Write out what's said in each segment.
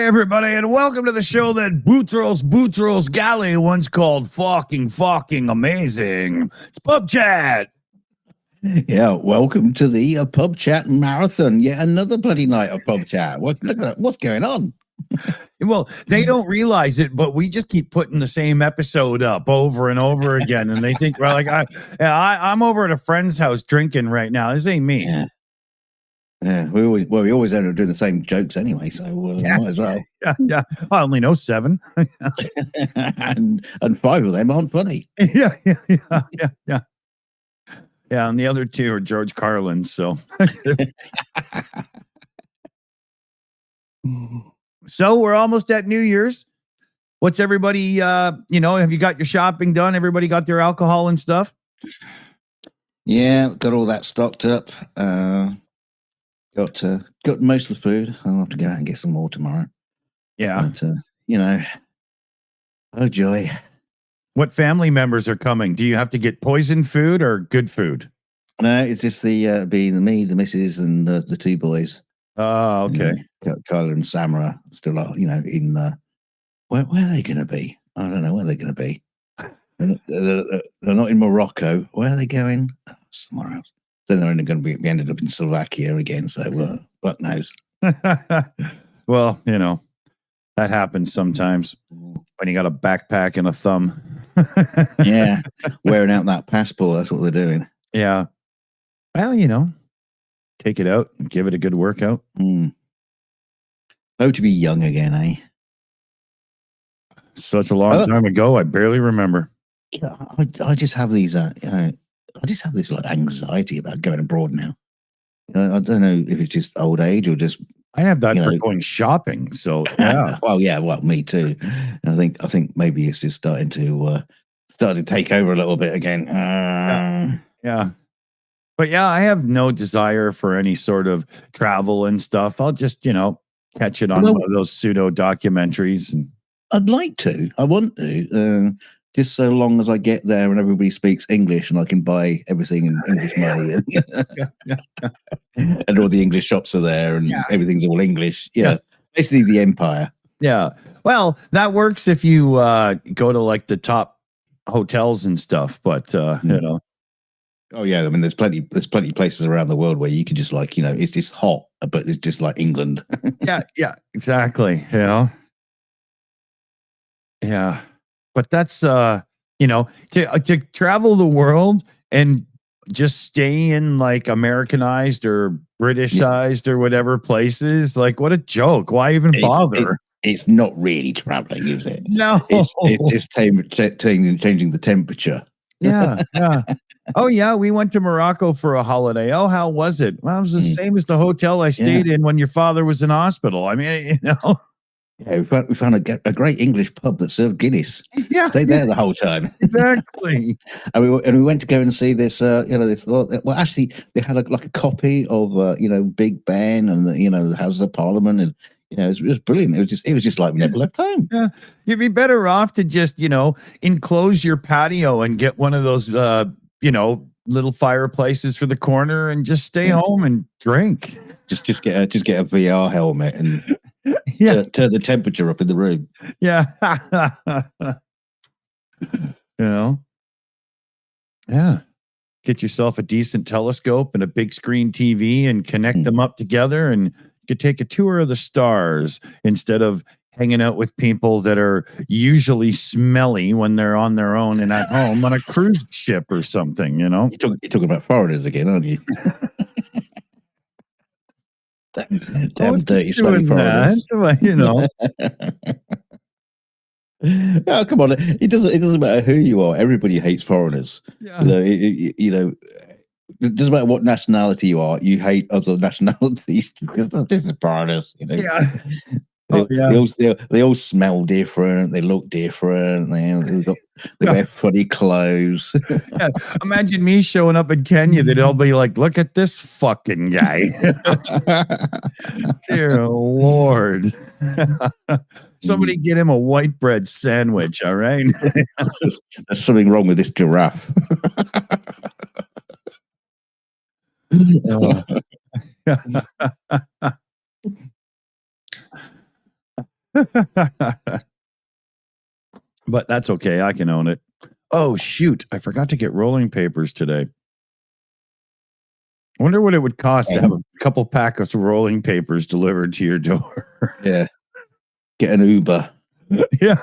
everybody, and welcome to the show that Boutros Ghali once called fucking amazing. It's PubChat. Yeah, welcome to the PubChat marathon. Yet another bloody night of PubChat. Look at that. What's going on? Well, they don't realize it, but we just keep putting the same episode up over and over again, and they think, well, like I'm over at a friend's house drinking right now. This ain't me. Yeah, we always end up doing the same jokes anyway, so might as well. Yeah. I only know 7, and 5 of them aren't funny. Yeah. Yeah, and the other 2 are George Carlin. So, so we're almost at New Year's. What's everybody? Have you got your shopping done? Everybody got their alcohol and stuff? Yeah, got all that stocked up. Got most of the food. I'll have to go out and get some more tomorrow. Yeah, but, oh joy. What family members are coming? Do you have to get poison food or good food? No, it's just the me, the missus, and the 2 boys. Oh, okay. Kyler and Samara still are, in where are they going to be? I don't know where they're going to be. They're not in Morocco. Where are they going? Somewhere else. Then they're only going to be ended up in Slovakia again. So, what knows? Well, that happens sometimes when you got a backpack and a thumb. Yeah, wearing out that passport. That's what they're doing. Yeah. Well, take it out and give it a good workout. Hope to be young again, eh? Such a long time ago. I barely remember. Yeah, I just have these. I just have this like anxiety about going abroad now. I don't know if it's just old age or just. I have that for going shopping. So yeah. Well, me too. And I think maybe it's just starting to take over a little bit again. Yeah. But yeah, I have no desire for any sort of travel and stuff. I'll just, catch it on one of those pseudo documentaries. And I'd like to. I want to. Just so long as I get there and everybody speaks English and I can buy everything in English money. And all the English shops are there and everything's all English. Yeah. Basically the empire. Yeah. Well, that works if you go to like the top hotels and stuff. But, Oh yeah, I mean, there's plenty of places around the world where you can just it's just hot, but it's just like England. Yeah, exactly. Yeah, but that's to travel the world and just stay in like Americanized or Britishized or whatever places. Like, what a joke! Why even bother? It's not really traveling, is it? No, it's just changing the temperature. Yeah. Oh, yeah, we went to Morocco for a holiday. Oh, how was it? Well, it was the same as the hotel I stayed in when your father was in hospital. I mean, Yeah, we found a great English pub that served Guinness. Yeah. Stayed there the whole time. Exactly. and we went to go and see this, actually, they had a copy of, Big Ben and, the Houses of Parliament. And, it was brilliant. It was just like we never left home. Yeah. You'd be better off to just, enclose your patio and get one of those, little fireplaces for the corner and just stay home and drink. Just get a VR helmet and turn the temperature up in the room. Yeah. Yeah. Get yourself a decent telescope and a big screen TV and connect them up together, and you could take a tour of the stars instead of hanging out with people that are usually smelly when they're on their own and at home on a cruise ship or something, You're talking about foreigners again, aren't you? Damn dirty, smelly foreigners. Oh, come on! It doesn't matter who you are. Everybody hates foreigners. Yeah. It doesn't matter what nationality you are. You hate other nationalities because this is foreigners. Yeah. They all smell different. They look different. They wear funny clothes. Yeah. Imagine me showing up in Kenya. They'd all be like, "Look at this fucking guy." Dear Lord. Somebody get him a white bread sandwich, all right? There's something wrong with this giraffe. But that's okay. I can own it. Oh, shoot. I forgot to get rolling papers today. I wonder what it would cost to have a couple packets of rolling papers delivered to your door. Yeah. Get an Uber Yeah.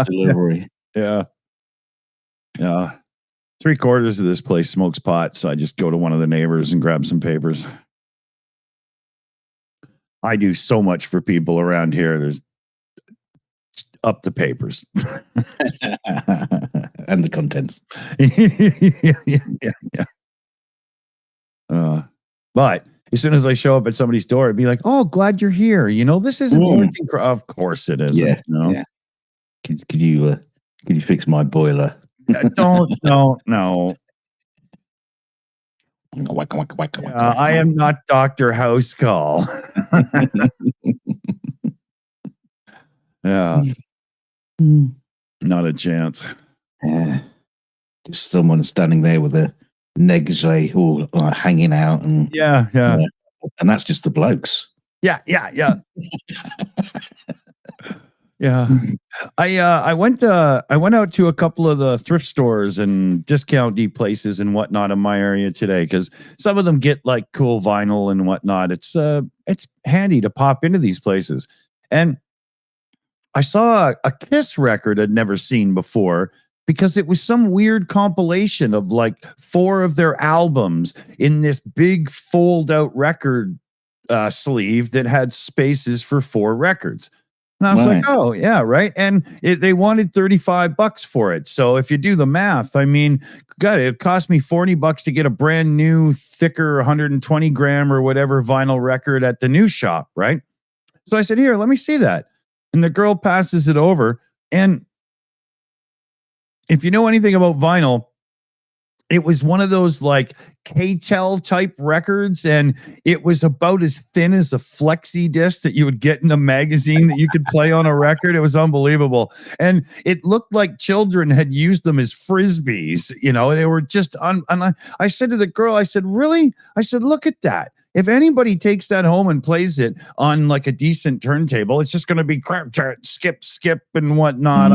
delivery. Yeah. 3/4 of this place smokes pot, so I just go to one of the neighbors and grab some papers. I do so much for people around here. There's up the papers. And the contents. Yeah. But as soon as I show up at somebody's door, I'd be like, "Oh, glad you're here. This isn't working." Of course it isn't. Yeah. Yeah. Could you fix my boiler? No. I am not Dr. House Call. Yeah. Not a chance. Yeah. Just someone standing there with a negligee all hanging out. And Yeah. and that's just the blokes. Yeah. Yeah. I went out to a couple of the thrift stores and discount places and whatnot in my area today, because some of them get like cool vinyl and whatnot. It's handy to pop into these places. And I saw a Kiss record I'd never seen before, because it was some weird compilation of like 4 of their albums in this big fold out record sleeve that had spaces for 4 records. And I was like, oh, yeah, right. And they wanted $35 for it. So if you do the math, I mean, God, it cost me $40 to get a brand new, thicker 120 gram or whatever vinyl record at the new shop, right? So I said, here, let me see that. And the girl passes it over. And if you know anything about vinyl, it was one of those like K-Tel type records, and it was about as thin as a flexi disc that you would get in a magazine that you could play on a record. It was unbelievable. And it looked like children had used them as frisbees. They were just and I said to the girl, I said, really? I said, look at that. If anybody takes that home and plays it on like a decent turntable, it's just going to be crap, skip and whatnot.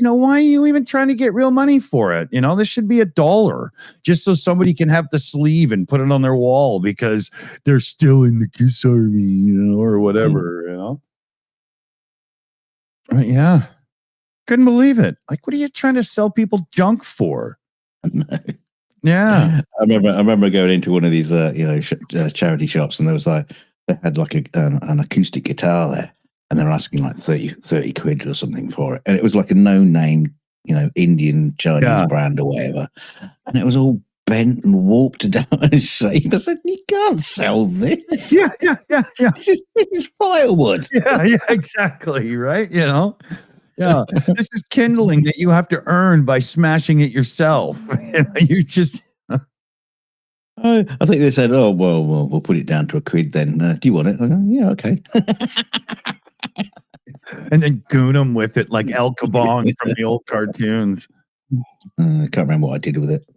Why are you even trying to get real money for it? This should be $1 just so somebody can have the sleeve and put it on their wall because they're still in the Kiss Army, or whatever, Yeah. Couldn't believe it. Like, what are you trying to sell people junk for? Yeah. I remember going into one of these, charity shops, and there was like, they had like an acoustic guitar there, and they were asking like 30 quid or something for it. And it was like a no-name, Indian, Chinese brand or whatever. And it was all bent and warped down in shape. I said, you can't sell this. Yeah. This is firewood. Yeah, exactly. Right. Yeah. This is kindling that you have to earn by smashing it yourself. You just. I think they said, oh, well, we'll put it down to £1 then. Do you want it? I go, yeah, okay. And then goon them with it like El Kabong from the old cartoons. I can't remember what I did with it.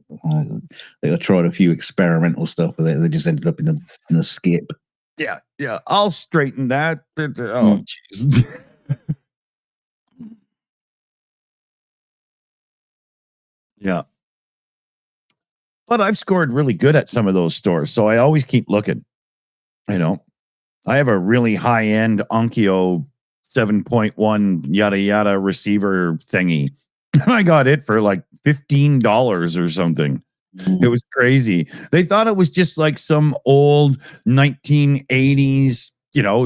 I tried a few experimental stuff with it. They just ended up in a skip. Yeah. I'll straighten that. Oh, jeez. Yeah. But I've scored really good at some of those stores, so I always keep looking. I have a really high-end Onkyo 7.1 yada yada receiver thingy. And I got it for like $15 or something. It was crazy. They thought it was just like some old 1980s,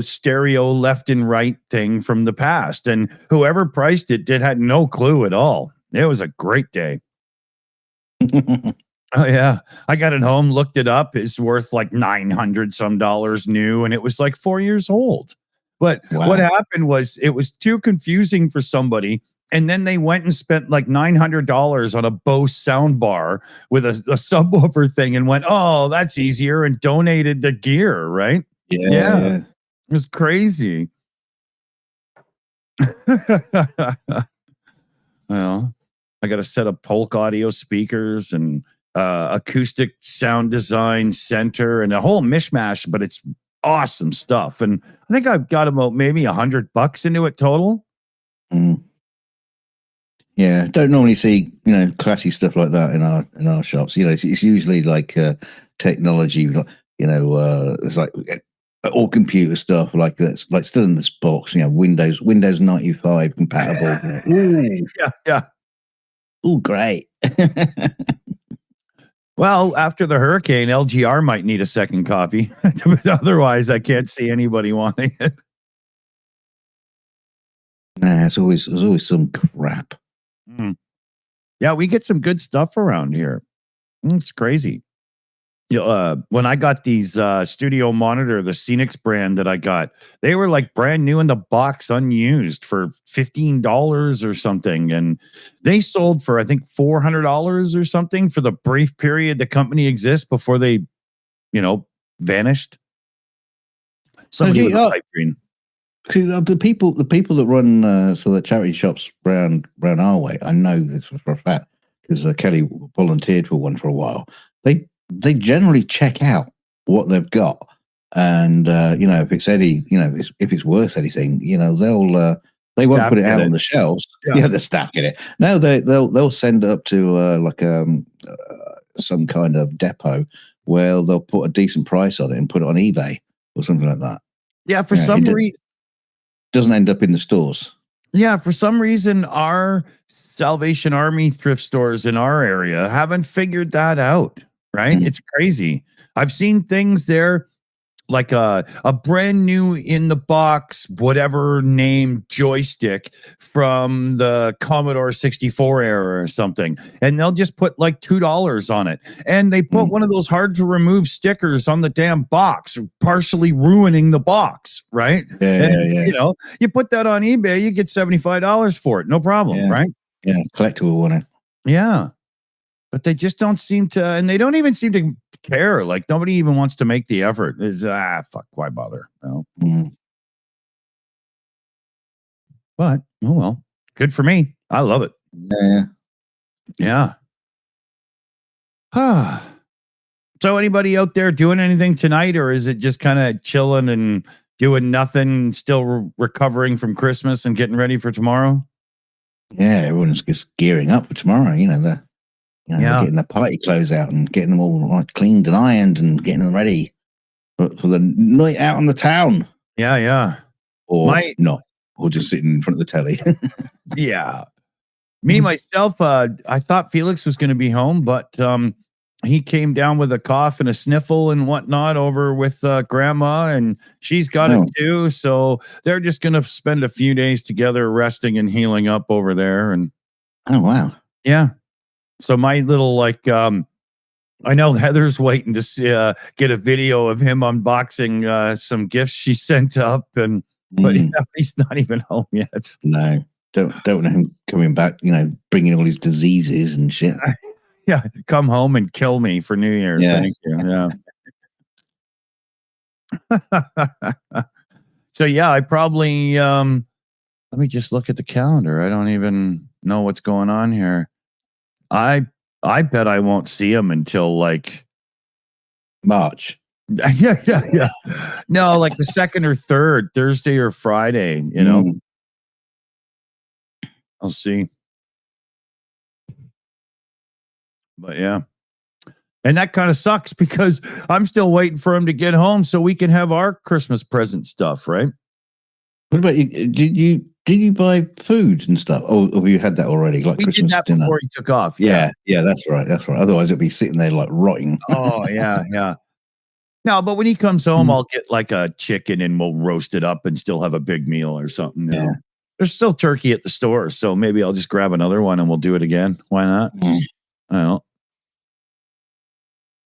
stereo left and right thing from the past. And whoever priced it had no clue at all. It was a great day. Oh yeah, I got it home, looked it up. It's worth like $900 some new, and it was like 4 years old. But what happened was it was too confusing for somebody, and then they went and spent like $900 on a Bose soundbar with a subwoofer thing, and went, "Oh, that's easier," and donated the gear. Right? Yeah. It was crazy. Well, I got a set of Polk audio speakers and acoustic sound design center and a whole mishmash, but it's awesome stuff. And I think I've got about maybe $100 into it total. Mm. Yeah, don't normally see classy stuff like that in our shops. It's usually like technology. It's like all computer stuff like that's like still in this box. Windows 95 compatible. Ooh, Yeah. ooh, great. Well, after the hurricane, LGR might need a second copy. But otherwise, I can't see anybody wanting it. Nah, there's always some crap. Mm. Yeah, we get some good stuff around here. It's crazy. When I got these studio monitor, the Scenics brand that I got, they were like brand new in the box, unused for $15 or something, and they sold for I think $400 or something for the brief period the company exists before they, vanished. Somebody with a pipe dream. See, the people that run the charity shops round our way, I know this for a fact because Kelly volunteered for one for a while. They generally check out what they've got, and if it's if it's worth anything, they won't put it out on the shelves. Yeah, they're stacking it. No, they'll send it up to some kind of depot where they'll put a decent price on it and put it on eBay or something like that. Yeah, for some reason. Doesn't end up in the stores. Yeah, for some reason, our Salvation Army thrift stores in our area haven't figured that out, right? It's crazy. I've seen things there like a brand new in the box, whatever name joystick from the Commodore 64 era or something. And they'll just put like $2 on it. And they put one of those hard to remove stickers on the damn box, partially ruining the box, right? Yeah. You put that on eBay, you get $75 for it. No problem, right? Yeah, collectible one. Yeah. But they just don't seem to, and they don't even seem to care. Like nobody even wants to make the effort. Fuck, why bother? But oh well, good for me. I love it. Yeah. So anybody out there doing anything tonight, or is it just kind of chilling and doing nothing, still recovering from Christmas and getting ready for tomorrow? Yeah, everyone's just gearing up for tomorrow. They're getting the party clothes out and getting them all cleaned and ironed and getting them ready for the night out on the town. Yeah. Or just sitting in front of the telly. Yeah. Me, myself, I thought Felix was going to be home, but he came down with a cough and a sniffle and whatnot over with grandma, and she's got it too. So they're just going to spend a few days together resting and healing up over there. And oh, wow. Yeah. So my little, I know Heather's waiting to see, get a video of him unboxing some gifts she sent up, but he's not even home yet. No, don't know him coming back, bringing all his diseases and shit. Yeah, come home and kill me for New Year's. Yeah. Thank you. Yeah. So yeah, I probably let me just look at the calendar. I don't even know what's going on here. I bet I won't see him until like March. Yeah. No, like the second or third, Thursday or Friday, I'll see. But yeah. And that kind of sucks because I'm still waiting for him to get home so we can have our Christmas present stuff, right? What about you? Did you buy food and stuff? Or have you had that already? Like we Christmas did that dinner before he took off. Yeah, that's right. Otherwise, it'd be sitting there like rotting. Oh yeah. No, but when he comes home, I'll get like a chicken and we'll roast it up and still have a big meal or something. You know? There's still turkey at the store, so maybe I'll just grab another one and we'll do it again. Why not? Well,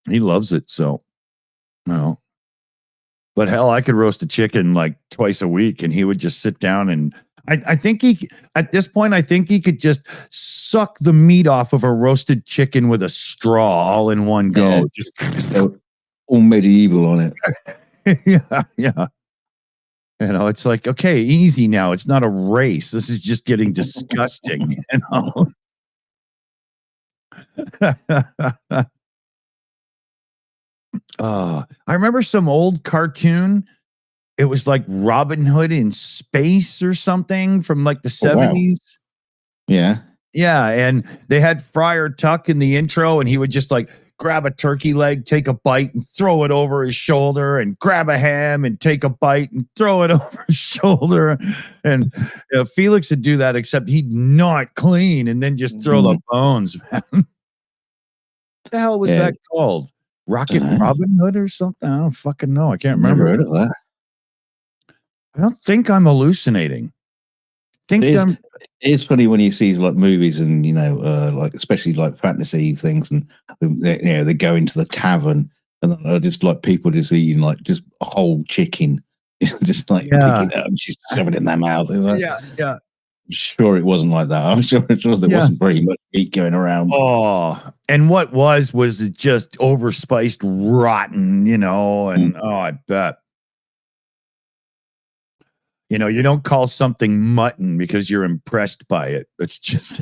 he loves it, so no. But hell, I could roast a chicken like twice a week, and he would just sit down and I think at this point, I think he could just suck the meat off of a roasted chicken with a straw all in one go. Yeah, just all medieval on it. Yeah. It's like, okay, easy now. It's not a race. This is just getting disgusting, I remember some old cartoon. It was like Robin Hood in space or something from like the Oh wow. 70s. Yeah. Yeah, and they had Friar Tuck in the intro, and he would just like grab a turkey leg, take a bite, and throw it over his shoulder, and grab a ham and take a bite and throw it over his shoulder. And Felix would do that, except he'd not clean and then just throw the Mm, bones. What the hell was yeah. that called? Don't Rocket know. Robin Hood or something? I don't fucking know. I can't Never remember. heard of that. I don't think I'm hallucinating. It Think is. I'm It's funny when you see like movies and like especially like fantasy things, and they go into the tavern and just like people just eating like just a whole chicken, just like yeah. picking it up and just shoving it in their mouth. It's like, Yeah, yeah, sure, it wasn't like that. I'm sure there yeah. wasn't very much meat going around. Oh, and what was it just overspiced rotten, Mm. and I bet. You don't call something mutton because you're impressed by it. It's just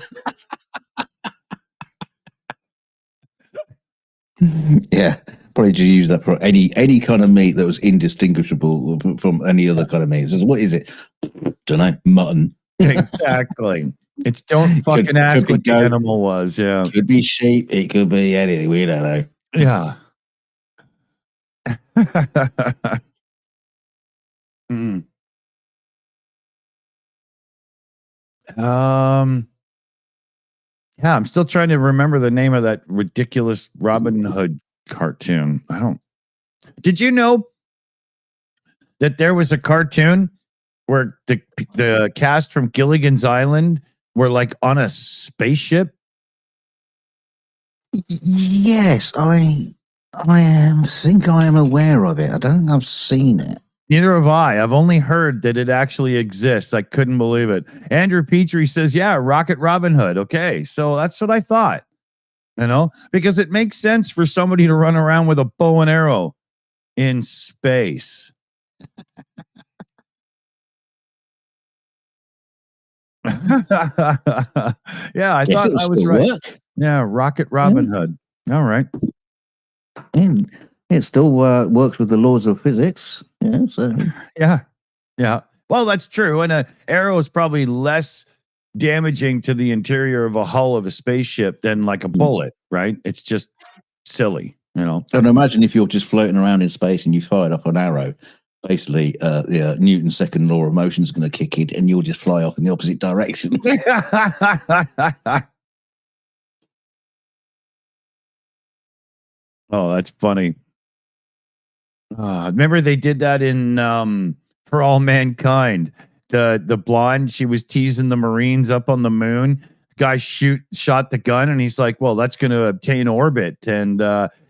Yeah, probably just use that for any kind of meat that was indistinguishable from any other kind of meat. So what is it? Don't know. Mutton. exactly. It's don't could fucking could ask be what the goat. animal was. Yeah. Could be sheep. It could be anything. We don't know. Yeah. Mm. Um yeah, I'm still trying to remember the name of that ridiculous Robin Hood cartoon. I don't Did you know that there was a cartoon where the cast from Gilligan's Island were like on a spaceship? Yes, think I am aware of it. I don't think I've seen it. Neither have I. I've only heard that it actually exists. I couldn't believe it. Andrew Petrie says, "Yeah, Rocket Robin Hood." Okay, so that's what I thought. Because it makes sense for somebody to run around with a bow and arrow in space. Yeah, I Guess thought it'll I was still right. work. Yeah, Rocket Yeah, Robin Hood. All right. and it still works with the laws of physics. Yeah, so Yeah. Yeah. Well, that's true. And an arrow is probably less damaging to the interior of a hull of a spaceship than like a bullet, right? It's just silly. and imagine if you're just floating around in space and you fired off an arrow. Basically, Newton's second law of motion is going to kick in, and you'll just fly off in the opposite direction. Oh, that's funny. Remember they did that in For All Mankind. The blonde, she was teasing the Marines up on the moon. Guy shot the gun, and he's like, "Well, that's going to obtain orbit." And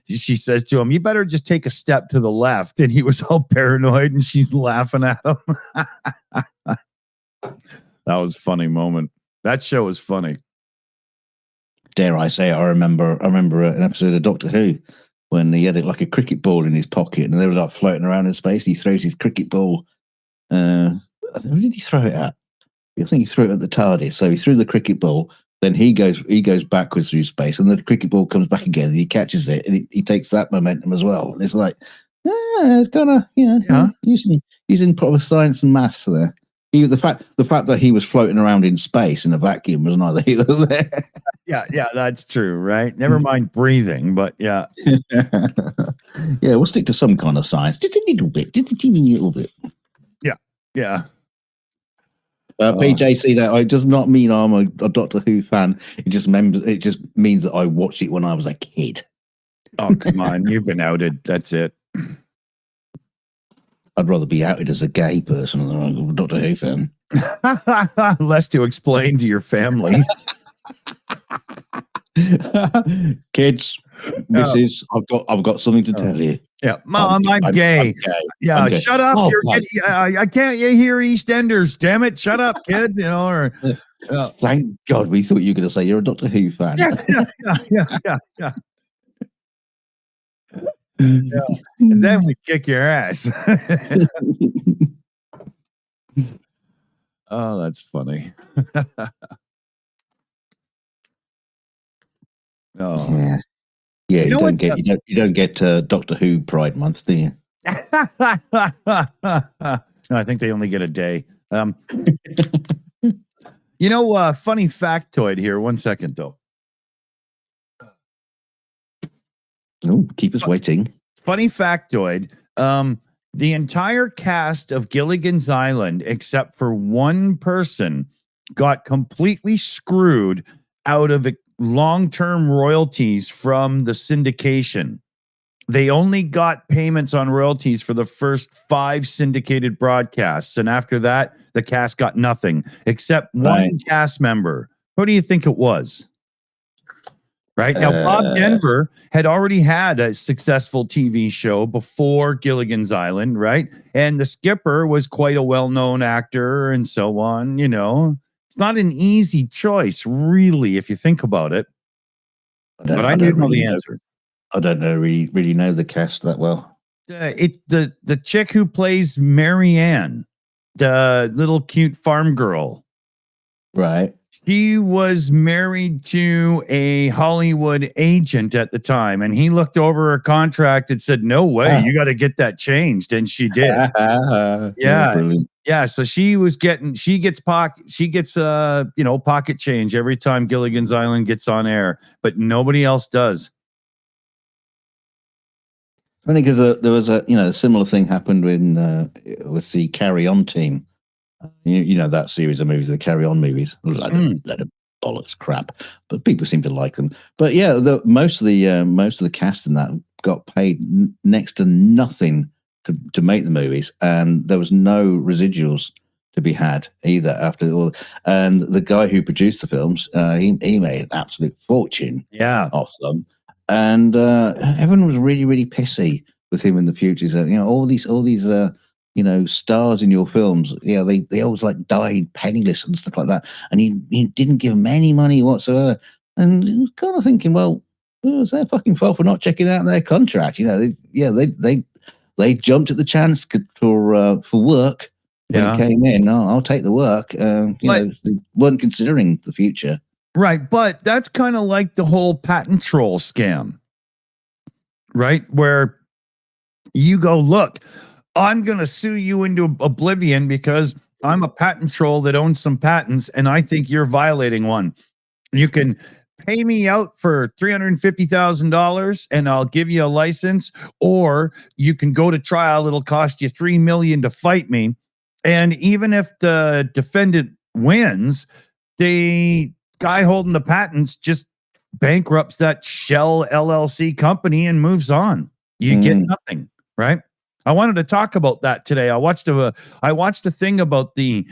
she says to him, "You better just take a step to the left." And he was all paranoid, and she's laughing at him. That was a funny moment. That show was funny. Dare I say it? I remember an episode of Doctor Who when he had it like a cricket ball in his pocket, and they were like floating around in space. He throws his cricket ball. Where did he throw it at? I think he threw it at the TARDIS. So he threw the cricket ball. Then he goes backwards through space, and the cricket ball comes back again. And he catches it, and he takes that momentum as well. And it's like, it's kind of Yeah. using proper science and maths there. The fact that he was floating around in space in a vacuum was neither here nor there. Yeah, that's true, right? Never mind breathing, but yeah. Yeah, we'll stick to some kind of science, just a little bit, just a teeny little bit. Yeah. PJC, that it does not mean I'm a Doctor Who fan. It just means that I watched it when I was a kid. Oh, come on. You've been outed. That's it. I'd rather be outed as a gay person than a Doctor Who fan. Less to explain to your family. Kids, Mrs., I've got something to tell you. Yeah, Mom, I'm gay. I'm gay. Yeah, I'm gay. shut up. Oh, You're I can't hear EastEnders. Damn it. Shut up, kid. Thank God, we thought you were going to say you're a Doctor Who fan. Yeah. Because then we kick your ass. Oh, that's funny. Oh, Yeah. Yeah, You you know don't what? get you don't get Doctor Who Pride Month, do you? No, I think they only get a day. Funny factoid here. 1 second, though. Oh, keep us waiting. Funny factoid. The entire cast of Gilligan's Island, except for one person, got completely screwed out of long-term royalties from the syndication. They only got payments on royalties for the first 5 syndicated broadcasts. And after that, the cast got nothing except one cast member. Who do you think it was? Right now, Bob Denver had already had a successful TV show before Gilligan's Island, right? And the skipper was quite a well-known actor and so on. It's not an easy choice, really, if you think about it. But I do know the answer. I don't know really know the cast that well. The chick who plays Marianne, the little cute farm girl, right? She was married to a Hollywood agent at the time, and he looked over her contract and said, "No way, you got to get that changed," and she did. Yeah. So she gets pocket change every time Gilligan's Island gets on air, but nobody else does. Funny because there was a similar thing happened with the Carry On team. You know that series of movies, the Carry On movies, let of bollocks crap, but people seem to like them. But yeah, most of the cast in that got paid next to nothing to make the movies, and there was no residuals to be had either after all. And the guy who produced the films, he made an absolute fortune, off them, and everyone was really really pissy with him in the future. So, all these stars in your films, they always died penniless and stuff like that, and he didn't give them any money whatsoever. And he was kind of thinking, well, it's their fucking fault for not checking out their contract. They jumped at the chance for work when it came in. I'll take the work. They weren't considering the future. Right, but that's kind of like the whole patent troll scam, right? Where you go, look, I'm going to sue you into oblivion because I'm a patent troll that owns some patents, and I think you're violating one. You can pay me out for $350,000 and I'll give you a license, or you can go to trial. It'll cost you $3 million to fight me. And even if the defendant wins, the guy holding the patents just bankrupts that shell LLC company and moves on. You get nothing, right? I wanted to talk about that today. I watched a thing about the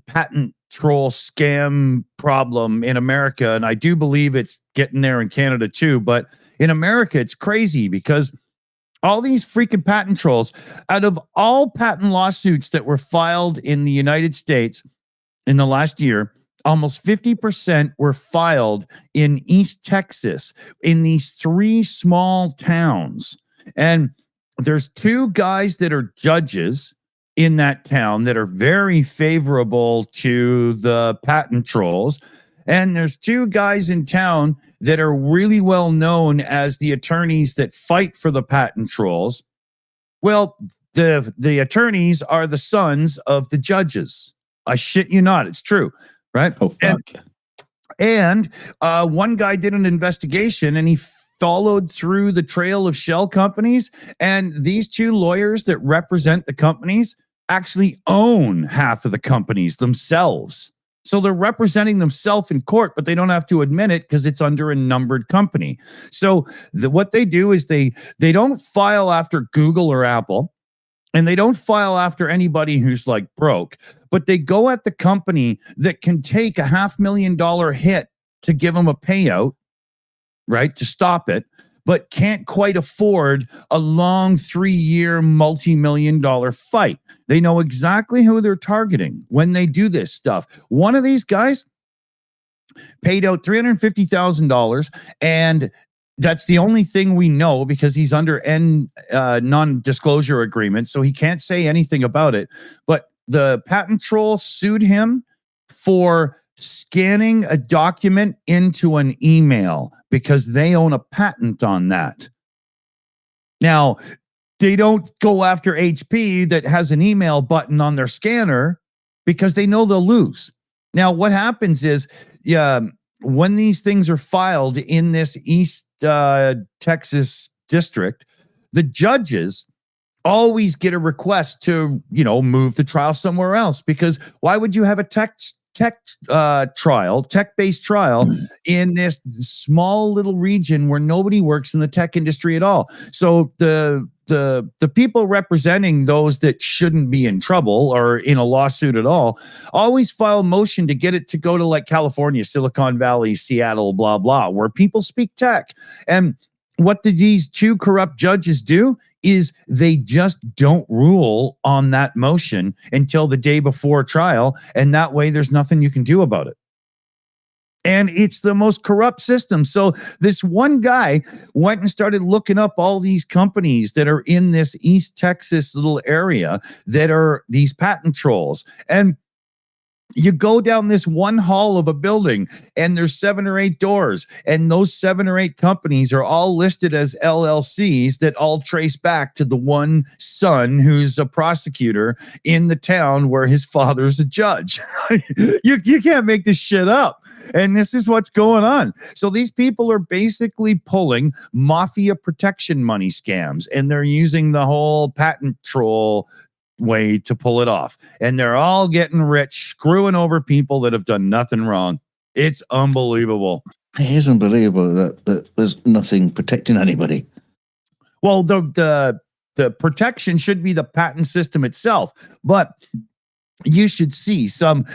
patent troll scam problem in America, and I do believe it's getting there in Canada too. But in America, it's crazy because all these freaking patent trolls, out of all patent lawsuits that were filed in the United States in the last year, almost 50% were filed in East Texas, in these 3 small towns. And there's 2 guys that are judges in that town that are very favorable to the patent trolls. And there's 2 guys in town that are really well known as the attorneys that fight for the patent trolls. Well, the attorneys are the sons of the judges. I shit you not. It's true, right? Oh, fuck. And one guy did an investigation, and he followed through the trail of shell companies, and these 2 lawyers that represent the companies actually own half of the companies themselves. So they're representing themselves in court, but they don't have to admit it because it's under a numbered company. So what they do is they don't file after Google or Apple, and they don't file after anybody who's broke, but they go at the company that can take a $500,000 hit to give them a payout, right, to stop it, but can't quite afford a long 3-year multi-million-dollar fight. They know exactly who they're targeting when they do this stuff. One of these guys paid out $350,000, and that's the only thing we know because he's under non-disclosure agreement, so he can't say anything about it. But the patent troll sued him for scanning a document into an email because they own a patent on that. Now, they don't go after HP that has an email button on their scanner because they know they'll lose. Now, what happens is, when these things are filed in this East Texas district, the judges always get a request to, move the trial somewhere else, because why would you have a tech-based trial in this small little region where nobody works in the tech industry at all? So the people representing those that shouldn't be in trouble or in a lawsuit at all always file motion to get it to go to like California, Silicon Valley, Seattle, blah, blah, where people speak tech. And what these two corrupt judges do is they just don't rule on that motion until the day before trial. And that way there's nothing you can do about it. And it's the most corrupt system. So this one guy went and started looking up all these companies that are in this East Texas little area that are these patent trolls. And you go down this one hall of a building and there's 7 or 8 doors, and those 7 or 8 companies are all listed as LLCs that all trace back to the one son who's a prosecutor in the town where his father's a judge. You can't make this shit up. And this is what's going on. So these people are basically pulling mafia protection money scams, and they're using the whole patent troll way to pull it off. And they're all getting rich, screwing over people that have done nothing wrong. It's unbelievable. It is unbelievable that there's nothing protecting anybody. Well, the protection should be the patent system itself, but you should see some.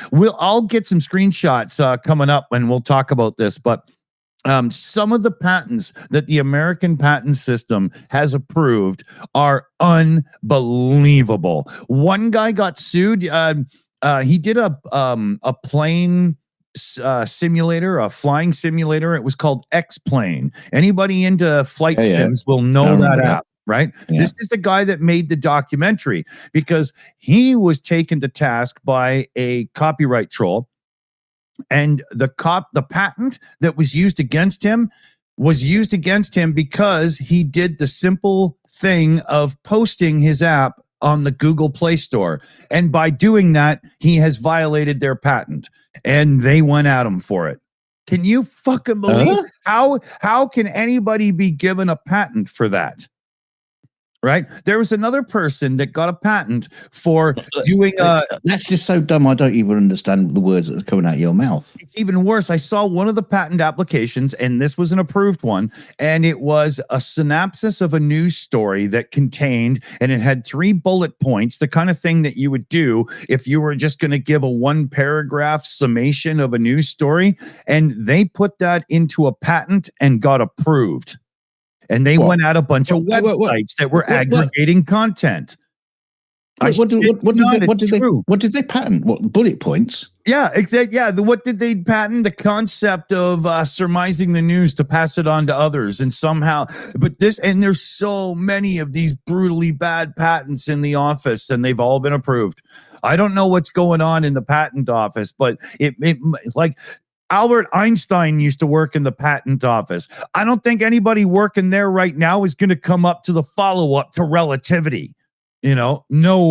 I'll get some screenshots coming up and we'll talk about this, but some of the patents that the American patent system has approved are unbelievable. One guy got sued. He did a plane simulator, a flying simulator. It was called X-Plane. Anybody into flight sims will know that app. Right? Yeah. This is the guy that made the documentary, because he was taken to task by a copyright troll. And the patent that was used against him because he did the simple thing of posting his app on the Google Play Store. And by doing that, he has violated their patent. And they went at him for it. Can you fucking believe how can anybody be given a patent for that? Right? There was another person that got a patent for doing that's just so dumb. I don't even understand the words that are coming out of your mouth. It's even worse. I saw one of the patent applications, and this was an approved one, and it was a synopsis of a news story that contained, and it had 3 bullet points, the kind of thing that you would do if you were just going to give a 1-paragraph summation of a news story, and they put that into a patent and got approved. And they went out a bunch of websites that were aggregating content. What did they patent? What, bullet points? Yeah, exactly. Yeah, what did they patent? The concept of surmising the news to pass it on to others, and somehow. But there's so many of these brutally bad patents in the office, and they've all been approved. I don't know what's going on in the patent office, but it like. Albert Einstein used to work in the patent office. I don't think anybody working there right now is going to come up to the follow-up to relativity. No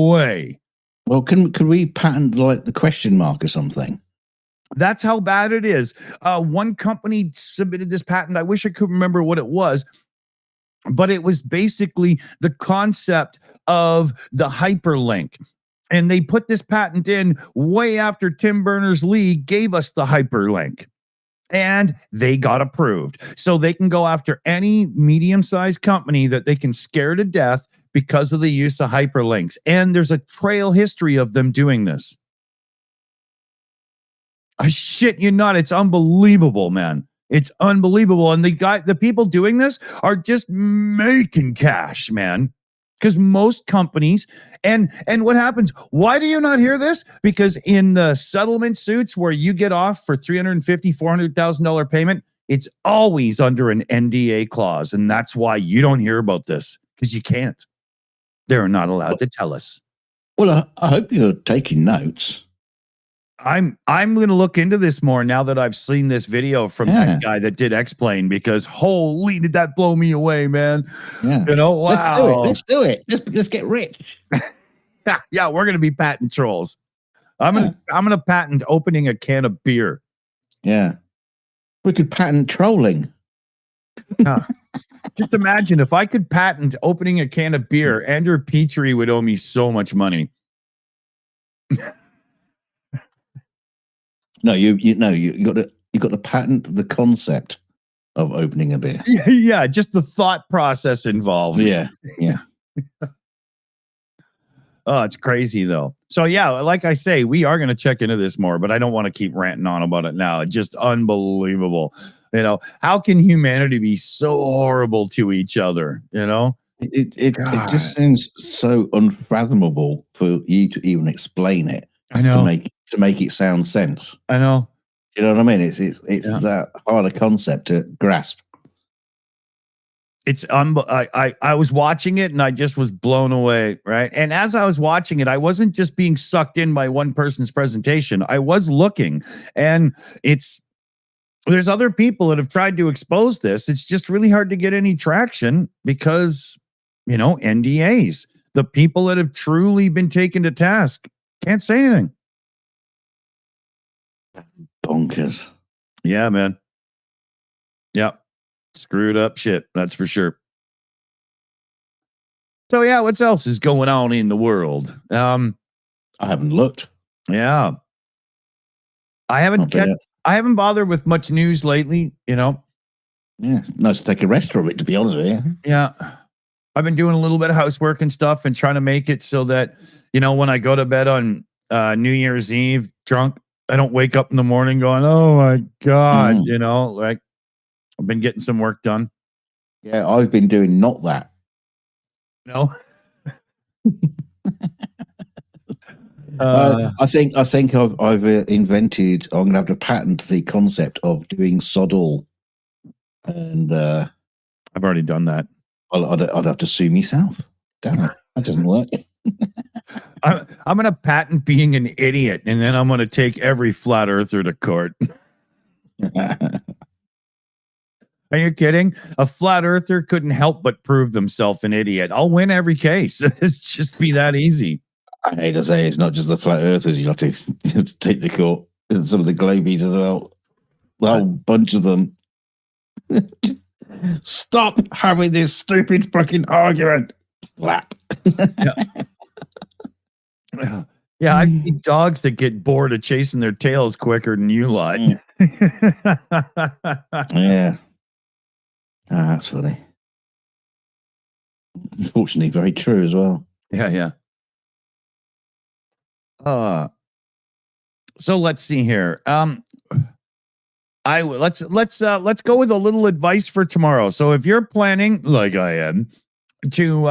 way. Well, could we patent like the question mark or something? That's how bad it is. One company submitted this patent. I wish I could remember what it was, but it was basically the concept of the hyperlink. And they put this patent in way after Tim Berners-Lee gave us the hyperlink. And they got approved. So they can go after any medium-sized company that they can scare to death because of the use of hyperlinks. And there's a trail history of them doing this. I shit you not. It's unbelievable, man. It's unbelievable. And the people doing this are just making cash, man. Because most companies, and what happens? Why do you not hear this? Because in the settlement suits where you get off for $350,000, $400,000 payment, it's always under an NDA clause, and that's why you don't hear about this, because you can't. They're not allowed to tell us. Well, I hope you're taking notes. I'm going to look into this more now that I've seen this video from that guy that did X-Plane, because holy, did that blow me away, man. Yeah. You know, wow. Let's do it. Let's get rich. Yeah, we're going to be patent trolls. I'm gonna patent opening a can of beer. Yeah. We could patent trolling. Just imagine if I could patent opening a can of beer, Andrew Petrie would owe me so much money. No, you got to patent the concept of opening a beer. Yeah, just the thought process involved. Yeah. Oh, it's crazy though. So yeah, like I say, we are going to check into this more, but I don't want to keep ranting on about it now. It's just unbelievable. You know, how can humanity be so horrible to each other? You know, it just seems so unfathomable for you to even explain it. I know, to make it sound sense. I know. You know what I mean? It's that harder concept to grasp. It's I was watching it and I just was blown away, right? And as I was watching it, I wasn't just being sucked in by one person's presentation. I was looking, and there's other people that have tried to expose this. It's just really hard to get any traction because, you know, NDAs. The people that have truly been taken to task can't say anything. Bonkers. Yeah, man. Yep. Screwed up shit, that's for sure. So yeah, what else is going on in the world? I haven't looked. Yeah. I haven't bothered with much news lately, you know. Yeah, nice to take a rest from it, to be honest with you. Yeah. I've been doing a little bit of housework and stuff and trying to make it so that, you know, when I go to bed on New Year's Eve drunk, I don't wake up in the morning going, oh my God, you know, like I've been getting some work done. Yeah, I've been doing not that. No. I think I've invented. I'm going to have to patent the concept of doing sod all, and I've already done that. I'd have to sue myself. Damn it, that doesn't work. I'm going to patent being an idiot, and then I'm going to take every flat earther to court. Are you kidding? A flat earther couldn't help but prove themselves an idiot. I'll win every case. It's just be that easy. I hate to say it's not just the flat earthers you have to take the court. It's some of the globies as well. The whole bunch of them. Stop having this stupid fucking argument. Slap. Yeah, I need dogs that get bored of chasing their tails quicker than you lot. Yeah. That's funny. Unfortunately, very true as well. Yeah. So let's see here. Let's go with a little advice for tomorrow. So if you're planning, like I am, to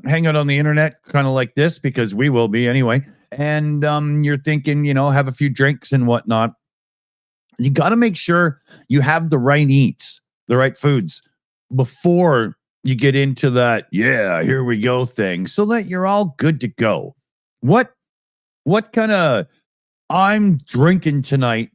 hang out on the internet, kind of like this, because we will be anyway, and you're thinking, you know, have a few drinks and whatnot, you got to make sure you have the right eats, the right foods before you get into that, yeah, here we go thing, so that you're all good to go. What kind of I'm drinking tonight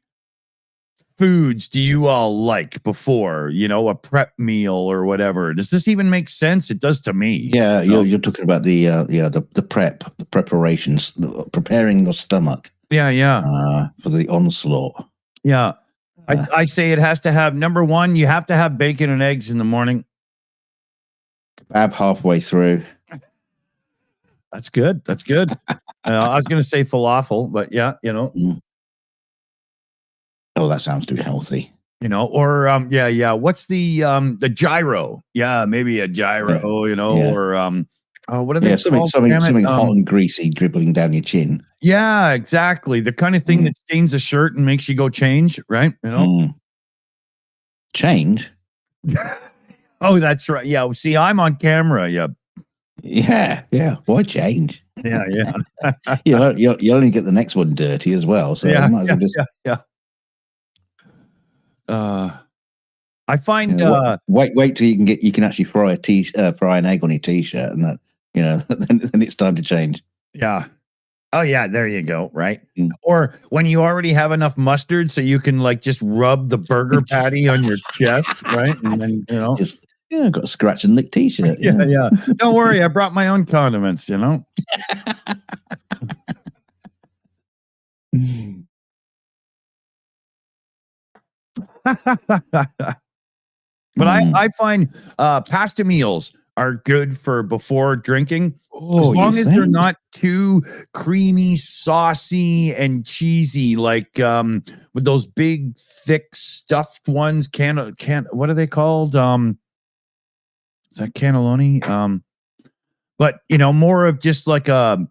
foods do you all like before, you know, a prep meal or whatever? Does this even make sense? It does to me. Yeah, you're talking about the preparations, preparing the stomach. Yeah. For the onslaught. Yeah. I say it has to have, number one, you have to have bacon and eggs in the morning. Kebab halfway through. That's good. I was going to say falafel, but yeah, you know. Oh, that sounds too healthy. You know, or what's the gyro? Yeah, maybe a gyro, you know, or what are they called? Something hot and greasy dribbling down your chin. Yeah, exactly. The kind of thing that stains a shirt and makes you go change, right? You know, change. Oh, that's right. Yeah. See, I'm on camera. Yeah. Yeah. Why change? Yeah. you only get the next one dirty as well. So yeah. I find wait till you can actually fry an egg on your t-shirt, and that, you know, then it's time to change. Yeah. Oh yeah, there you go. Right. Mm. Or when you already have enough mustard, so you can like just rub the burger patty on your chest, right? And then Just I've got a scratch and lick T-shirt. yeah, Yeah. yeah. Don't worry, I brought my own condiments. But Mm. I find pasta meals are good for before drinking. As Oh, you long as they're think? not too creamy, saucy, and cheesy, like with those big, thick, stuffed ones. What are they called? Is that cannelloni? But more of just like a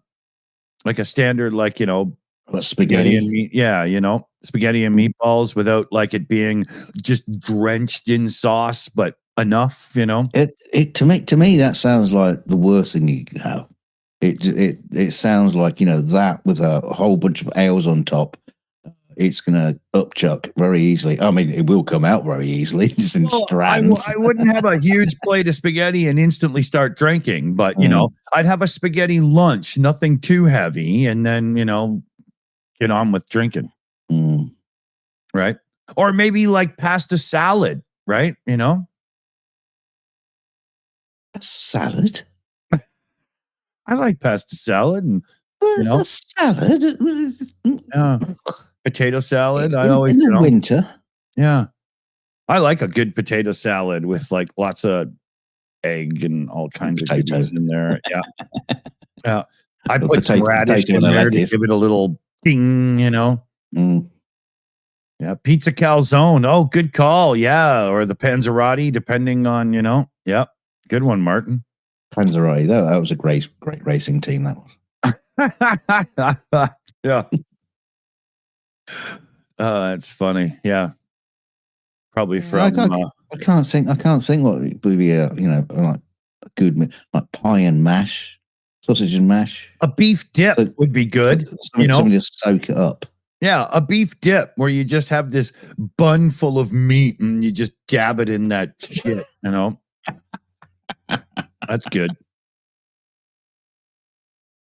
standard, What, spaghetti and spaghetti? meat. Yeah, spaghetti and meatballs without like it being just drenched in sauce, but enough. It to me that sounds like the worst thing you could have. It sounds like that with a whole bunch of ales on top. It's gonna upchuck very easily. I mean, it will come out very easily, just in Well, strands. I wouldn't have a huge plate of spaghetti and instantly start drinking, but I'd have a spaghetti lunch, nothing too heavy, and then get on with drinking, Mm. right? Or maybe like pasta salad, right? A salad? I like pasta salad and A salad? uh, potato salad. I In always, the winter? yeah. I like a good potato salad with like lots of egg and all kinds of Potato. goodies in there. Yeah. Yeah. I A put some radish potato in and a there to lettuce. give it a little ding. Mm. Yeah. Pizza calzone. Oh, good call. Yeah. Or the panzerotti, depending on, Yeah. Good one, Martin. Panzerotti. That was a great racing team. That was. Yeah. That's funny. Yeah. Probably from I can't think what would be like a good like pie and mash, sausage and mash. a beef dip So- would be good. Somebody just soak it up. Yeah, a beef dip where you just have this bun full of meat and you just dab it in that shit, That's good.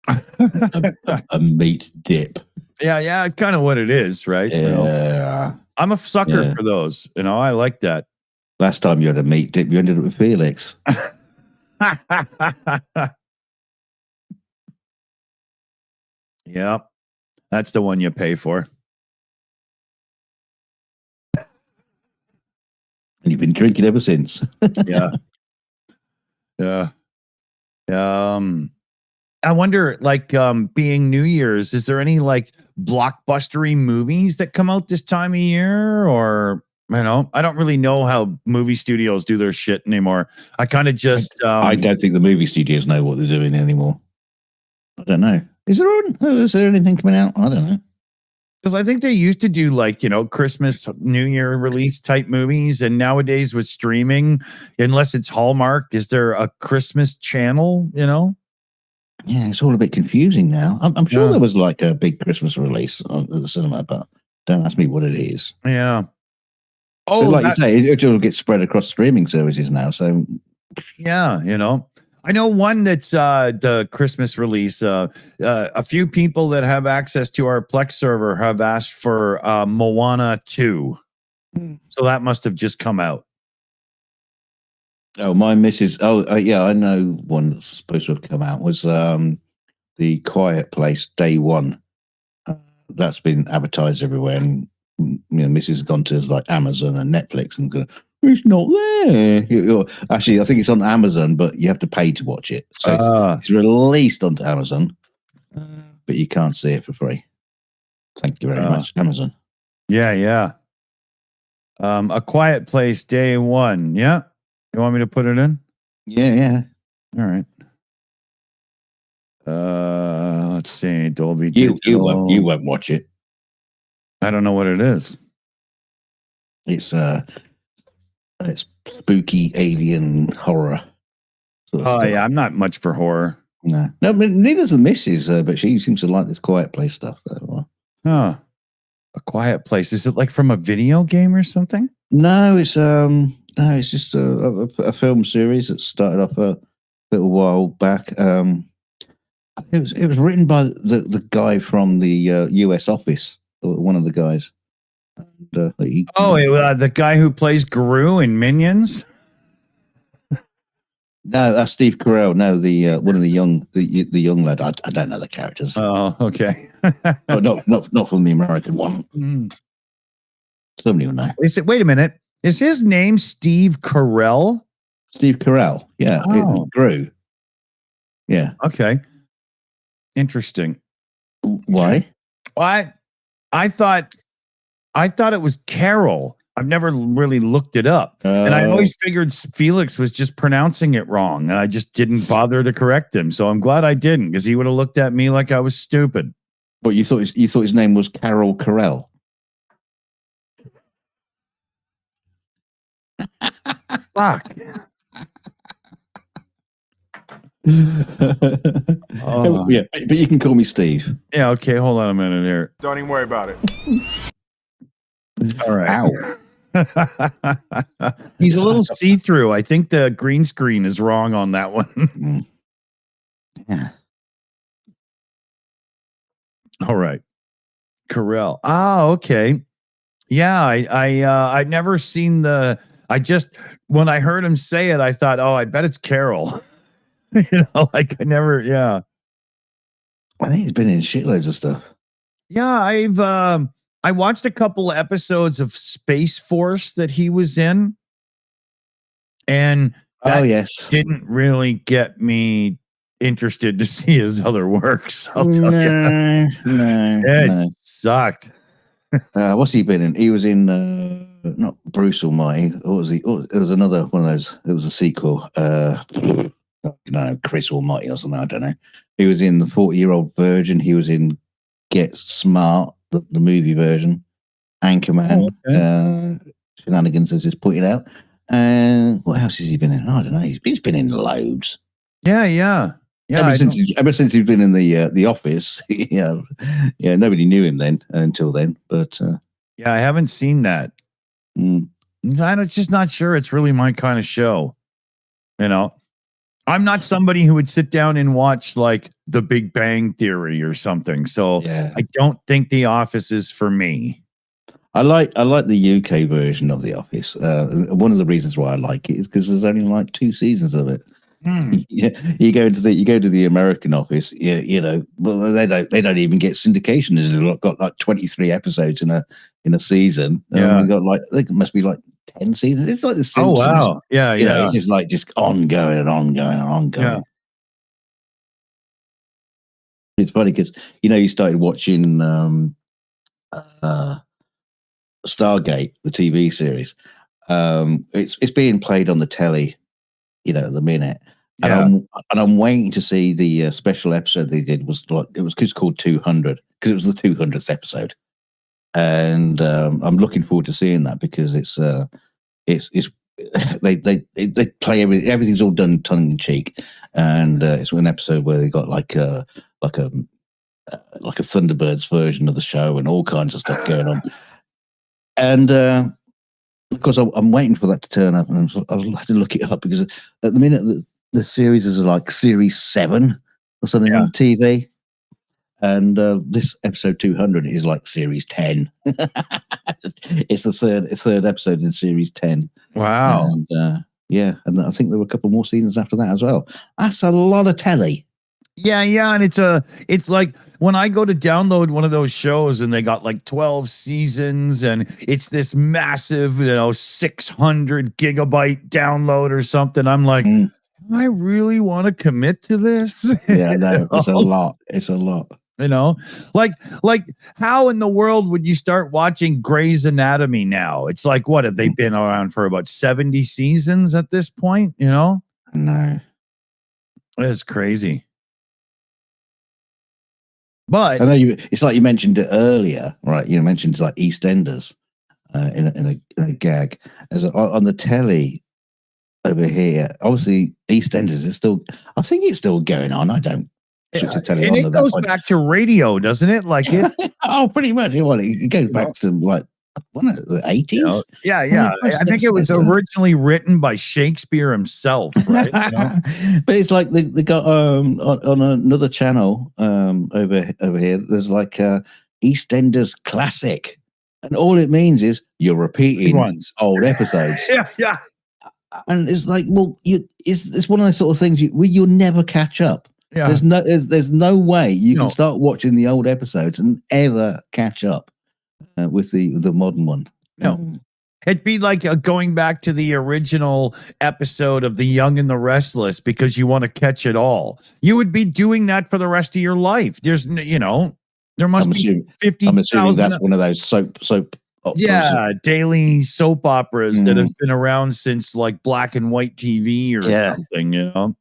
A meat dip. Yeah, kind of what it is, right? Yeah. I'm a sucker Yeah. for those. I like that. Last time you had a meat dip, you ended up with Felix. Yeah, that's the one you pay for. And you've been drinking ever since. Yeah. Yeah. I wonder, like, being New Year's, is there any like blockbustery movies that come out this time of year? Or, I don't really know how movie studios do their shit anymore. I kind of just, I don't think the movie studios know what they're doing anymore. I don't know. Is there anything coming out? I don't know. because I think they used to do like, Christmas, New Year release type movies. And nowadays with streaming, unless it's Hallmark, is there a Christmas channel, Yeah, it's all a bit confusing now. I'm sure Yeah. there was like a big Christmas release at the cinema, but don't ask me what it is. Yeah. But Oh, like you say, it'll get spread across streaming services now. So yeah, I know one that's the Christmas release. A few people that have access to our Plex server have asked for Moana 2. So that must have just come out. oh, my missus. Oh, yeah, I know one that's supposed to have come out was The Quiet Place Day One. That's been advertised everywhere, and Mrs. has gone to like Amazon and Netflix and go, it's not there. Actually, I think it's on Amazon, but you have to pay to watch it. So it's released onto Amazon, but you can't see it for free. Thank you very much, Amazon. Yeah. A Quiet Place Day One. Yeah. You want me to put it in? Yeah. All right. Let's see. Dolby You Digital. won't watch it. I don't know what it is. It's spooky alien horror. Sort of stuff. Yeah, I'm not much for horror. No, but neither's the missus, but she seems to like this Quiet Place stuff. A Quiet Place. Is it like from a video game or something? No, it's just a film series that started off a little while back. It was written by the guy from the US office, or one of the guys. And, the guy who plays Gru in Minions. No, that's Steve Carell. No, the one of the young lad. I don't know the characters. Oh, okay. Oh, not from the American one. Somebody will know. Wait a minute. Is his name Steve Carell? Steve Carell. Yeah, Oh. it grew. Yeah. Okay. Interesting. Why? I thought it was Carol. I've never really looked it up. And I always figured Felix was just pronouncing it wrong. And I just didn't bother to correct him. So I'm glad I didn't, because he would have looked at me like I was stupid. But you thought his name was Carol Carell? Fuck. Yeah, but you can call me Steve. Yeah, okay. Hold on a minute here. Don't even worry about it. All right. Ow. He's a little see-through. I think the green screen is wrong on that one. Yeah. All right. Carell. Oh, okay. Yeah, I'd never seen when I heard him say it, I thought, oh, I bet it's Carol. Like I never, yeah. I think he's been in shitloads of stuff. Yeah, I watched a couple of episodes of Space Force that he was in, and that didn't really get me interested to see his other works. I'll tell you. No, it sucked. What's he been in? He was in not Bruce Almighty. What was he? It was another one of those. It was a sequel. No, Chris Almighty or something. I don't know. He was in the 40-Year-Old Virgin. He was in Get Smart, the movie version. Anchorman. Oh, okay. Shenanigans, as it's putting out. What else has he been in? I don't know. He's been in loads. Yeah. Ever since he's been in the Office, yeah. Nobody knew him then until then. But I haven't seen that. I'm just not sure it's really my kind of show. I'm not somebody who would sit down and watch like The Big Bang Theory or something. So I don't think The Office is for me. I like the UK version of The Office. One of the reasons why I like it is because there's only like 2 seasons of it. Yeah, you go to the American Office. Well, they don't even get syndication. They've got like 23 episodes in a season. They got they must be like 10 seasons. It's like The Simpsons. Oh wow, yeah. It's just ongoing and ongoing and ongoing. Yeah. It's funny because you started watching Stargate, the TV series. It's being played on the telly, at the minute. And I'm waiting to see the special episode they did. It was called 200 because it was the 200th episode, and I'm looking forward to seeing that because it's they play everything's all done tongue in cheek, and it's an episode where they got like a Thunderbirds version of the show and all kinds of stuff going on, and of course I'm waiting for that to turn up, and I'll have to look it up because at the minute the series is like series 7 or something on TV. And this episode 200 is like series 10. It's the third episode in series 10. Wow. And and I think there were a couple more seasons after that as well. That's a lot of telly. Yeah, and it's like when I go to download one of those shows and they got like 12 seasons and it's this massive, 600 gigabyte download or something. I'm like, I really want to commit to this. Yeah, no, it's a lot. It's a lot. Like how in the world would you start watching Grey's Anatomy now? It's like, what have they been around for about 70 seasons at this point? No, it's crazy. But I know it's like you mentioned it earlier, right? You mentioned like EastEnders in a gag as on the telly over here. Obviously, EastEnders is still. I think it's still going on. I don't. And it goes back to radio, doesn't it? Like it. Oh, pretty much. It goes back to like One of the 80s. You know? Yeah. I think it was originally written by Shakespeare himself, right? But it's like they got on another channel over here. There's like EastEnders Classic, and all it means is you're repeating old episodes. Yeah. And it's like, well, it's one of those sort of things you'll never catch up. Yeah. There's no way you can start watching the old episodes and ever catch up with the modern one. No. It'd be like going back to the original episode of The Young and the Restless because you want to catch it all. You would be doing that for the rest of your life. There's, there must be 50,000. I'm assuming that's one of those soap operas. Yeah, daily soap operas that have been around since like black and white TV or something,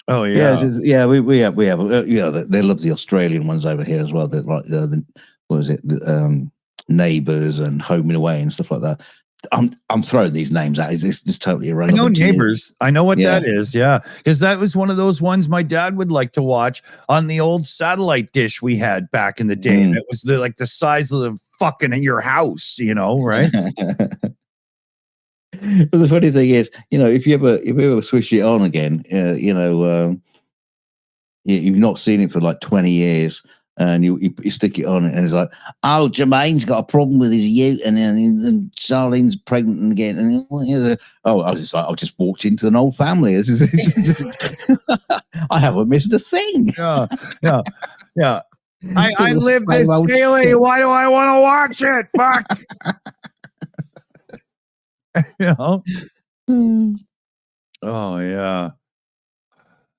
Oh yeah, we have they love the Australian ones over here as well. They're like what was it? Neighbours and Home and Away and stuff like that. I'm throwing these names out. It's just totally irrelevant. I know Neighbours. I know what that is. Yeah, because that was one of those ones my dad would like to watch on the old satellite dish we had back in the day. That was like the size of the fucking your house, right? But the funny thing is, if you ever switch it on again, you've not seen it for like 20 years. And you stick it on and it's like, oh, Jermaine's got a problem with his ute, and then Charlene's pregnant again. And I was just like, I've just walked into an old family. I haven't missed a thing. Yeah. I live this daily. Why do I want to watch it? Fuck. Oh yeah.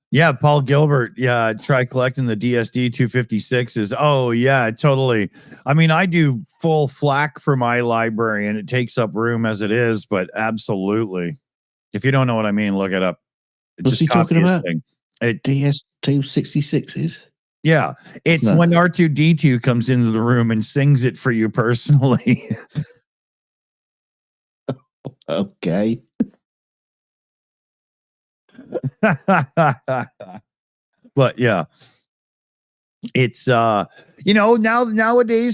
Yeah, Paul Gilbert. Yeah, try collecting the DSD 256s. Oh, yeah, totally. I mean, I do full FLAC for my library, and it takes up room as it is, but absolutely. If you don't know what I mean, look it up. What's he talking about? DS 266s? Yeah, it's when R2D2 comes into the room and sings it for you personally. Okay. But yeah, it's nowadays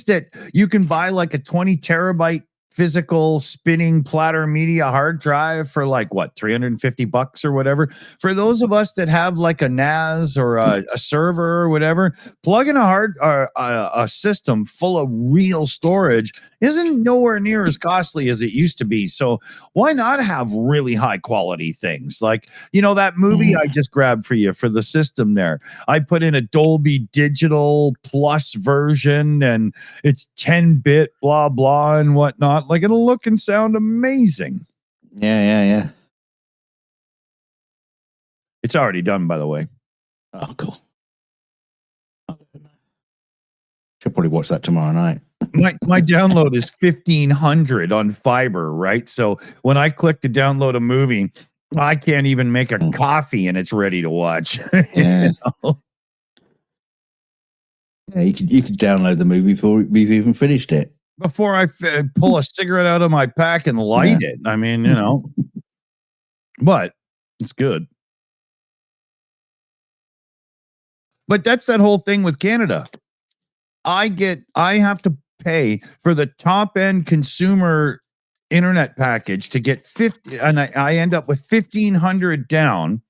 that you can buy like a 20 terabyte physical spinning platter media hard drive for like what, $350 or whatever. For those of us that have like a NAS or a server or whatever, plug in a system full of real storage isn't nowhere near as costly as it used to be. So why not have really high quality things? Like, that movie I just grabbed for you for the system there. I put in a Dolby Digital Plus version, and it's 10-bit blah, blah, and whatnot. Like, it'll look and sound amazing. Yeah. It's already done, by the way. Oh, cool. Should probably watch that tomorrow night. My download is 1,500 on fiber, right? So when I click to download a movie, I can't even make a coffee and it's ready to watch. Yeah. Yeah, you could download the movie before we've even finished it. Before I pull a cigarette out of my pack and light it. I mean, but it's good. But that's that whole thing with Canada. I have to pay for the top end consumer internet package to get 50, and I end up with 1,500 down,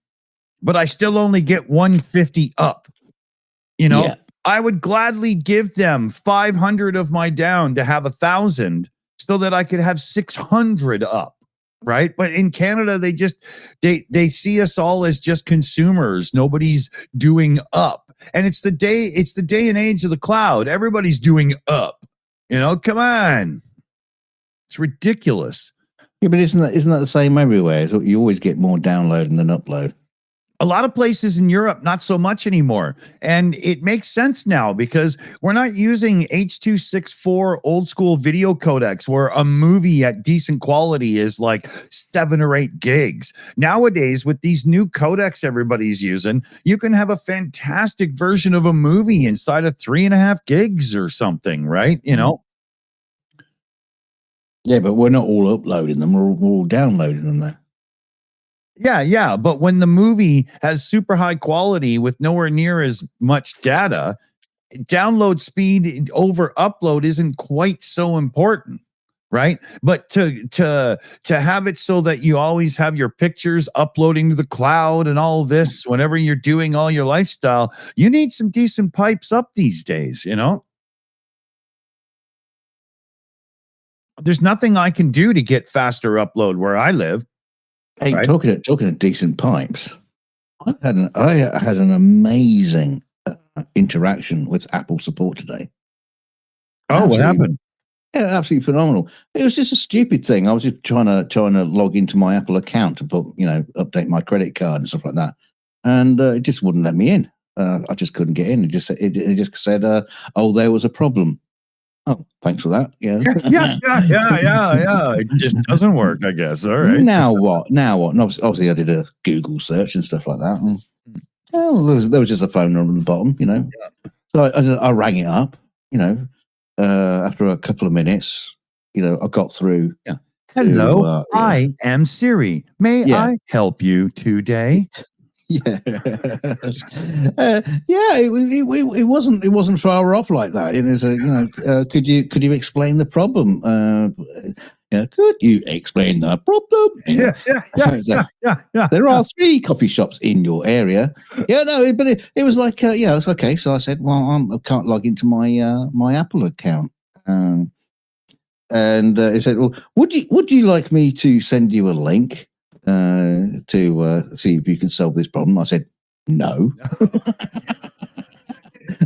but I still only get 150 up. I would gladly give them 500 of my down to have 1,000 so that I could have 600 up. Right. But in Canada, they see us all as just consumers. Nobody's doing up. And it's the day and age of the cloud. Everybody's doing up. Come on. It's ridiculous. Yeah, but isn't that the same everywhere? So you always get more download than upload. A lot of places in Europe, not so much anymore. And it makes sense now because we're not using H.264 old school video codecs where a movie at decent quality is like 7 or 8 gigs. Nowadays, with these new codecs everybody's using, you can have a fantastic version of a movie inside of 3.5 gigs or something, right? Yeah, but we're not all uploading them. We're all downloading them there. Yeah. But when the movie has super high quality with nowhere near as much data, download speed over upload isn't quite so important, right? But to have it so that you always have your pictures uploading to the cloud and all this whenever you're doing all your lifestyle, you need some decent pipes up these days, you know? There's nothing I can do to get faster upload where I live. Hey, Right. talking of decent pipes, I had an amazing interaction with Apple support today. Oh, what happened? Yeah, absolutely phenomenal. It was just a stupid thing. I was just trying to log into my Apple account to put, update my credit card and stuff like that, and it just wouldn't let me in. I just couldn't get in. It just said, "Oh, there was a problem." Oh, thanks for that. Yeah. It just doesn't work, I guess. All right. Now what? And obviously, I did a Google search and stuff like that. And, there was just a phone number on the bottom, So I rang it up, after a couple of minutes, I got through. Yeah. Hello, I am Siri. May I help you today? Yeah, it wasn't far off like that. It was could you explain the problem? Could you explain the problem? Yeah. There are 3 coffee shops in your area. Yeah, no, but it was like it's okay. So I said, well, I can't log into my my Apple account. And he said, well, would you like me to send you a link to see if you can solve this problem? I said, no.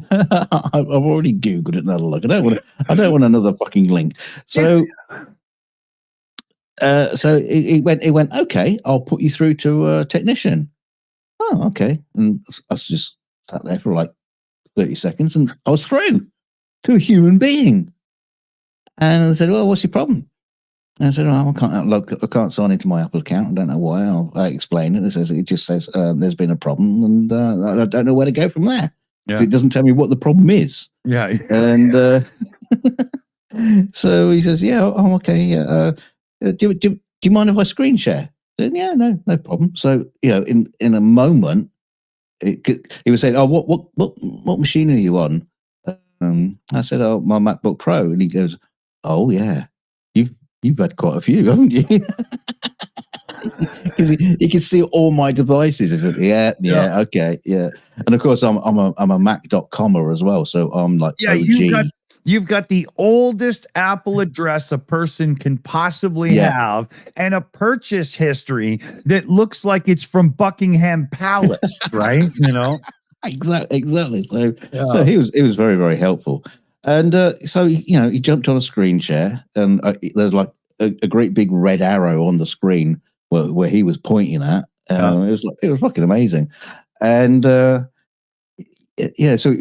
I've already Googled it and had a look. I don't want another fucking link. So it went, okay, I'll put you through to a technician. Oh, okay. And I just sat there for like 30 seconds and I was through to a human being. And they said, well, what's your problem? And I said, I can't sign into my Apple account. I don't know why. I explain it. It just says there's been a problem, and I don't know where to go from there. Yeah. So it doesn't tell me what the problem is. Yeah. And so he says, yeah, I'm okay. Yeah. Do you mind if I screen share? I said, yeah, no problem. So in a moment, he was saying, oh, what machine are you on? I said, oh, my MacBook Pro, and he goes, oh yeah, you've had quite a few, haven't you? Because he can see all my devices. Yeah, okay, yeah. And of course, I'm a Mac.comer as well, so I'm like, OG. You've got the oldest Apple address a person can possibly have, and a purchase history that looks like it's from Buckingham Palace, right? Exactly. So he was very, very helpful. And so he jumped on a screen share, and there's like a great big red arrow on the screen where he was pointing at. It was fucking amazing. And so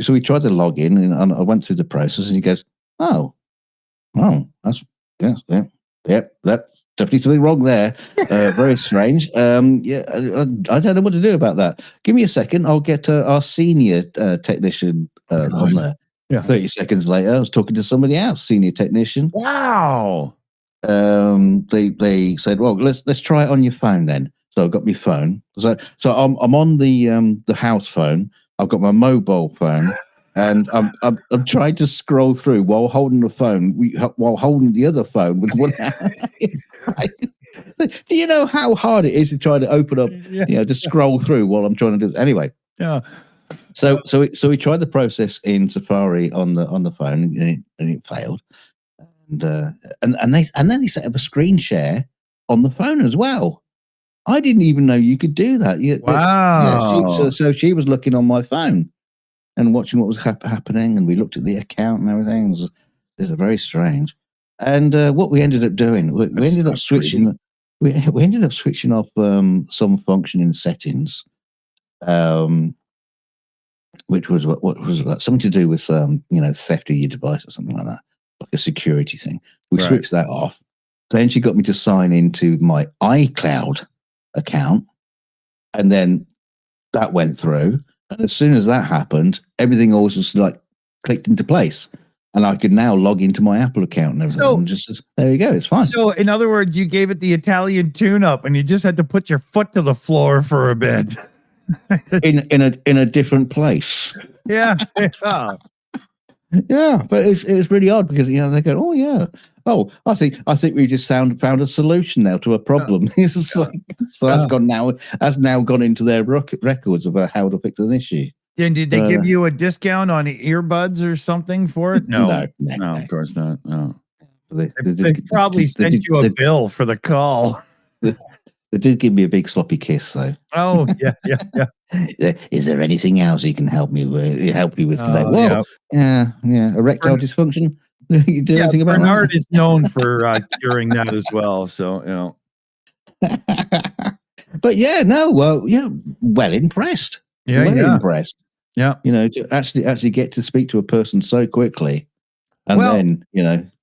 we tried to log in, and I went through the process, and he goes, oh, that's that's definitely something wrong there. Very strange. I don't know what to do about that. Give me a second. I'll get our senior technician on there. Yeah. 30 seconds later, I was talking to somebody else, senior technician. Wow. They said, well, let's try it on your phone then. So I've got my phone. So I'm on the house phone. I've got my mobile phone, and I'm trying to scroll through while holding the phone, while holding the other phone with one hand. Do you know how hard it is to try to open up, to scroll through while I'm trying to do this? Anyway. Yeah. So we tried the process in Safari on the phone, and it failed. And then they set up a screen share on the phone as well. I didn't even know you could do that. Wow. So she was looking on my phone and watching what was happening, and we looked at the account and everything. It was very strange. And what we ended up doing, we ended up switching. We ended up switching off some function in settings, which was what was that? Something to do with theft of your device or something like that, like a security thing. We switched that off. Then she got me to sign into my iCloud account, and then that went through. And as soon as that happened, everything all just like clicked into place, and I could now log into my Apple account and everything. So, there you go, it's fine. So, in other words, you gave it the Italian tune-up, and you just had to put your foot to the floor for a bit. in a different place. Yeah. Yeah, but it's really odd because they go, oh yeah, I think we just found a solution now to a problem. It's just like, so that's now gone into their records about how to fix an issue. And did they give you a discount on earbuds or something for it? No, of course not. No, they probably sent you a bill for the call. They did give me a big sloppy kiss, though. Oh yeah. Is there anything else you can help me with? Today? Well, yeah, erectile dysfunction. You do anything about Bernard that? is known for curing that as well. So But well impressed. Impressed. Yeah, to actually get to speak to a person so quickly, and then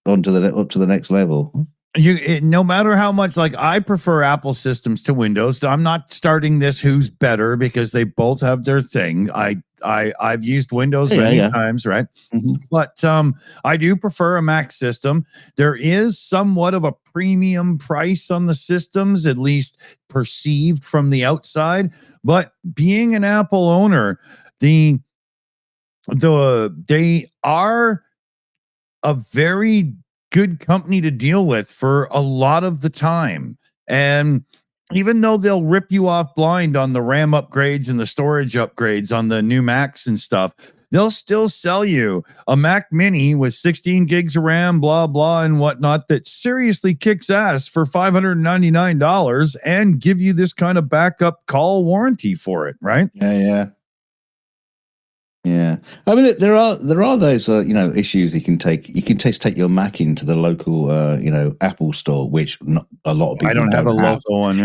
up to the next level. No matter how much, like, I prefer Apple systems to Windows. I'm not starting this who's better because they both have their thing. I've used Windows many times, right? Mm-hmm. But I do prefer a Mac system. There is somewhat of a premium price on the systems, at least perceived from the outside. But being an Apple owner, they are a very good company to deal with for a lot of the time. And even though they'll rip you off blind on the RAM upgrades and the storage upgrades on the new Macs and stuff, they'll still sell you a Mac Mini with 16 gigs of RAM, blah, blah, and whatnot that seriously kicks ass for $599 and give you this kind of backup call warranty for it, right? Yeah. I mean, there are those issues you can take. You can take your Mac into the local Apple store, which not a lot of people. I don't have a local one.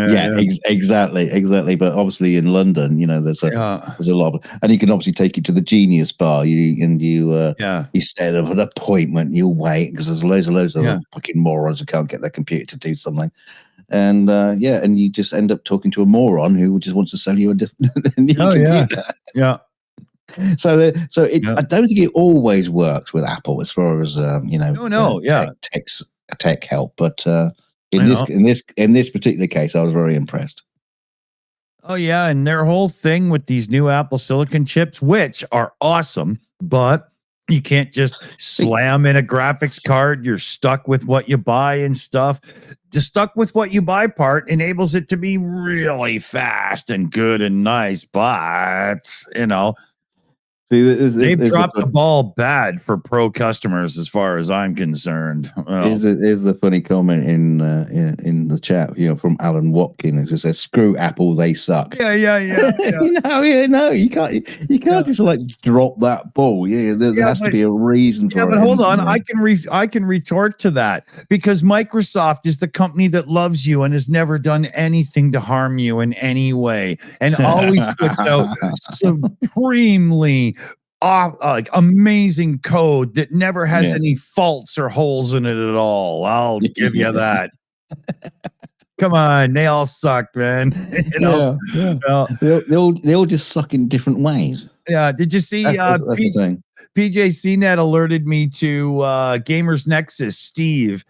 Exactly. But obviously in London, there's a lot of, and you can obviously take it to the Genius Bar. You set up an appointment. You wait because there's loads of fucking morons who can't get their computer to do something. And and you just end up talking to a moron who just wants to sell you a new computer. Yeah. So I don't think it always works with Apple as far as tech help, but in this particular case, I was very impressed. Oh yeah, and their whole thing with these new Apple Silicon chips, which are awesome, but you can't just slam in a graphics card. You're stuck with what you buy and stuff. The stuck with what you buy part enables it to be really fast and good and nice, but See, they've dropped the ball bad for pro customers, as far as I'm concerned. Here's the funny comment in the chat, from Alan Watkins. It says, "Screw Apple, they suck." Yeah. You can't just like drop that ball. There has to be a reason for it. Yeah, but hold on, I can retort to that, because Microsoft is the company that loves you and has never done anything to harm you in any way, and always puts out supremely like amazing code that never has any faults or holes in it at all. I'll give you that. Come on, they all suck, man. They all just suck in different ways. Yeah. Did you see that's the thing. PJ CNET alerted me to Gamers Nexus Steve.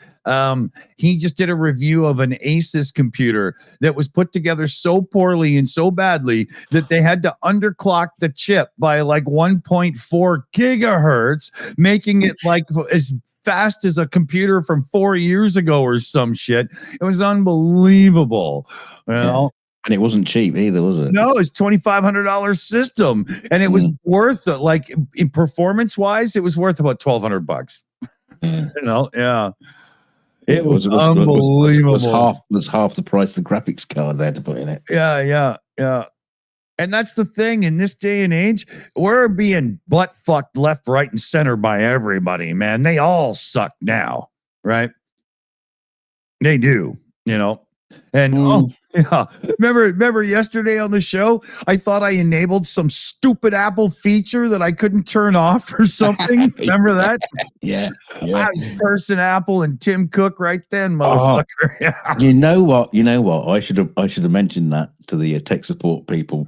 He just did a review of an Asus computer that was put together so poorly and so badly that they had to underclock the chip by like 1.4 gigahertz, making it like as fast as a computer from 4 years ago or some shit. It was unbelievable. And it wasn't cheap either, was it? No, it's $2,500 system, and it was worth like in performance wise, it was worth about $1,200. It was unbelievable. It was half the price of the graphics card they had to put in it. Yeah. And that's the thing, in this day and age, we're being butt fucked left, right, and center by everybody, man. They all suck now, right? They do, and remember yesterday on the show, I thought I enabled some stupid Apple feature that I couldn't turn off or something. Remember that? Yeah. I was cursing Apple and Tim Cook right then, motherfucker. You know what? I should have mentioned that to the tech support people.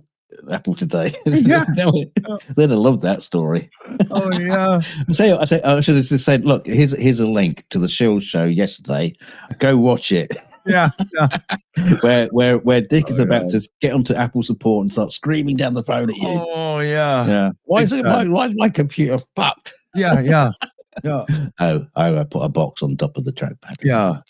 Apple today. Yeah. They'd have loved that story. Oh yeah. I should have just said, look, here's a link to the Shills show yesterday. Go watch it. Yeah. Where Dick is about to get onto Apple support and start screaming down the phone at you. Oh yeah. Why is my computer fucked? Yeah, yeah, yeah, I put a box on top of the trackpad. yeah.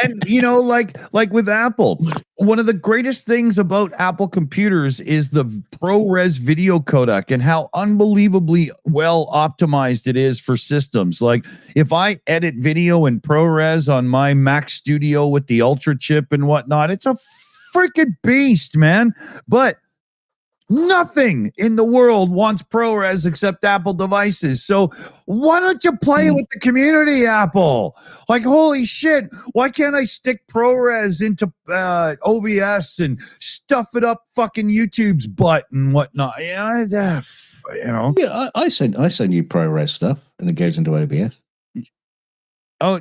And like with Apple, one of the greatest things about Apple computers is the ProRes video codec and how unbelievably well optimized it is for systems. Like if I edit video in ProRes on my Mac Studio with the Ultra chip and whatnot, it's a freaking beast, man. But nothing in the world wants ProRes except Apple devices. So why don't you play with the community, Apple? Like, holy shit, why can't I stick ProRes into OBS and stuff it up fucking YouTube's butt and whatnot? Yeah, Yeah, I send you ProRes stuff, and it goes into OBS. Oh,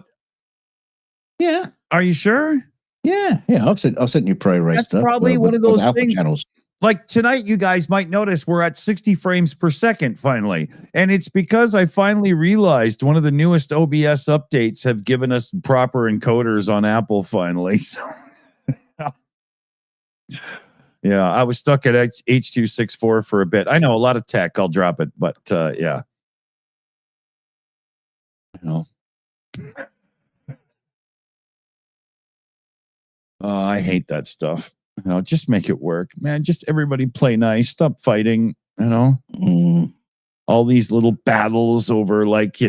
yeah. Are you sure? Yeah. I've sent you ProRes That's stuff. probably one of those Alpha things. Channels. Like tonight, you guys might notice we're at 60 frames per second finally. And it's because I finally realized one of the newest OBS updates have given us proper encoders on Apple finally. So, yeah, I was stuck at H.264 for a bit. I know a lot of tech. I'll drop it. But yeah. I hate that stuff. Just make it work, man. Just everybody play nice. Stop fighting. All these little battles over, like,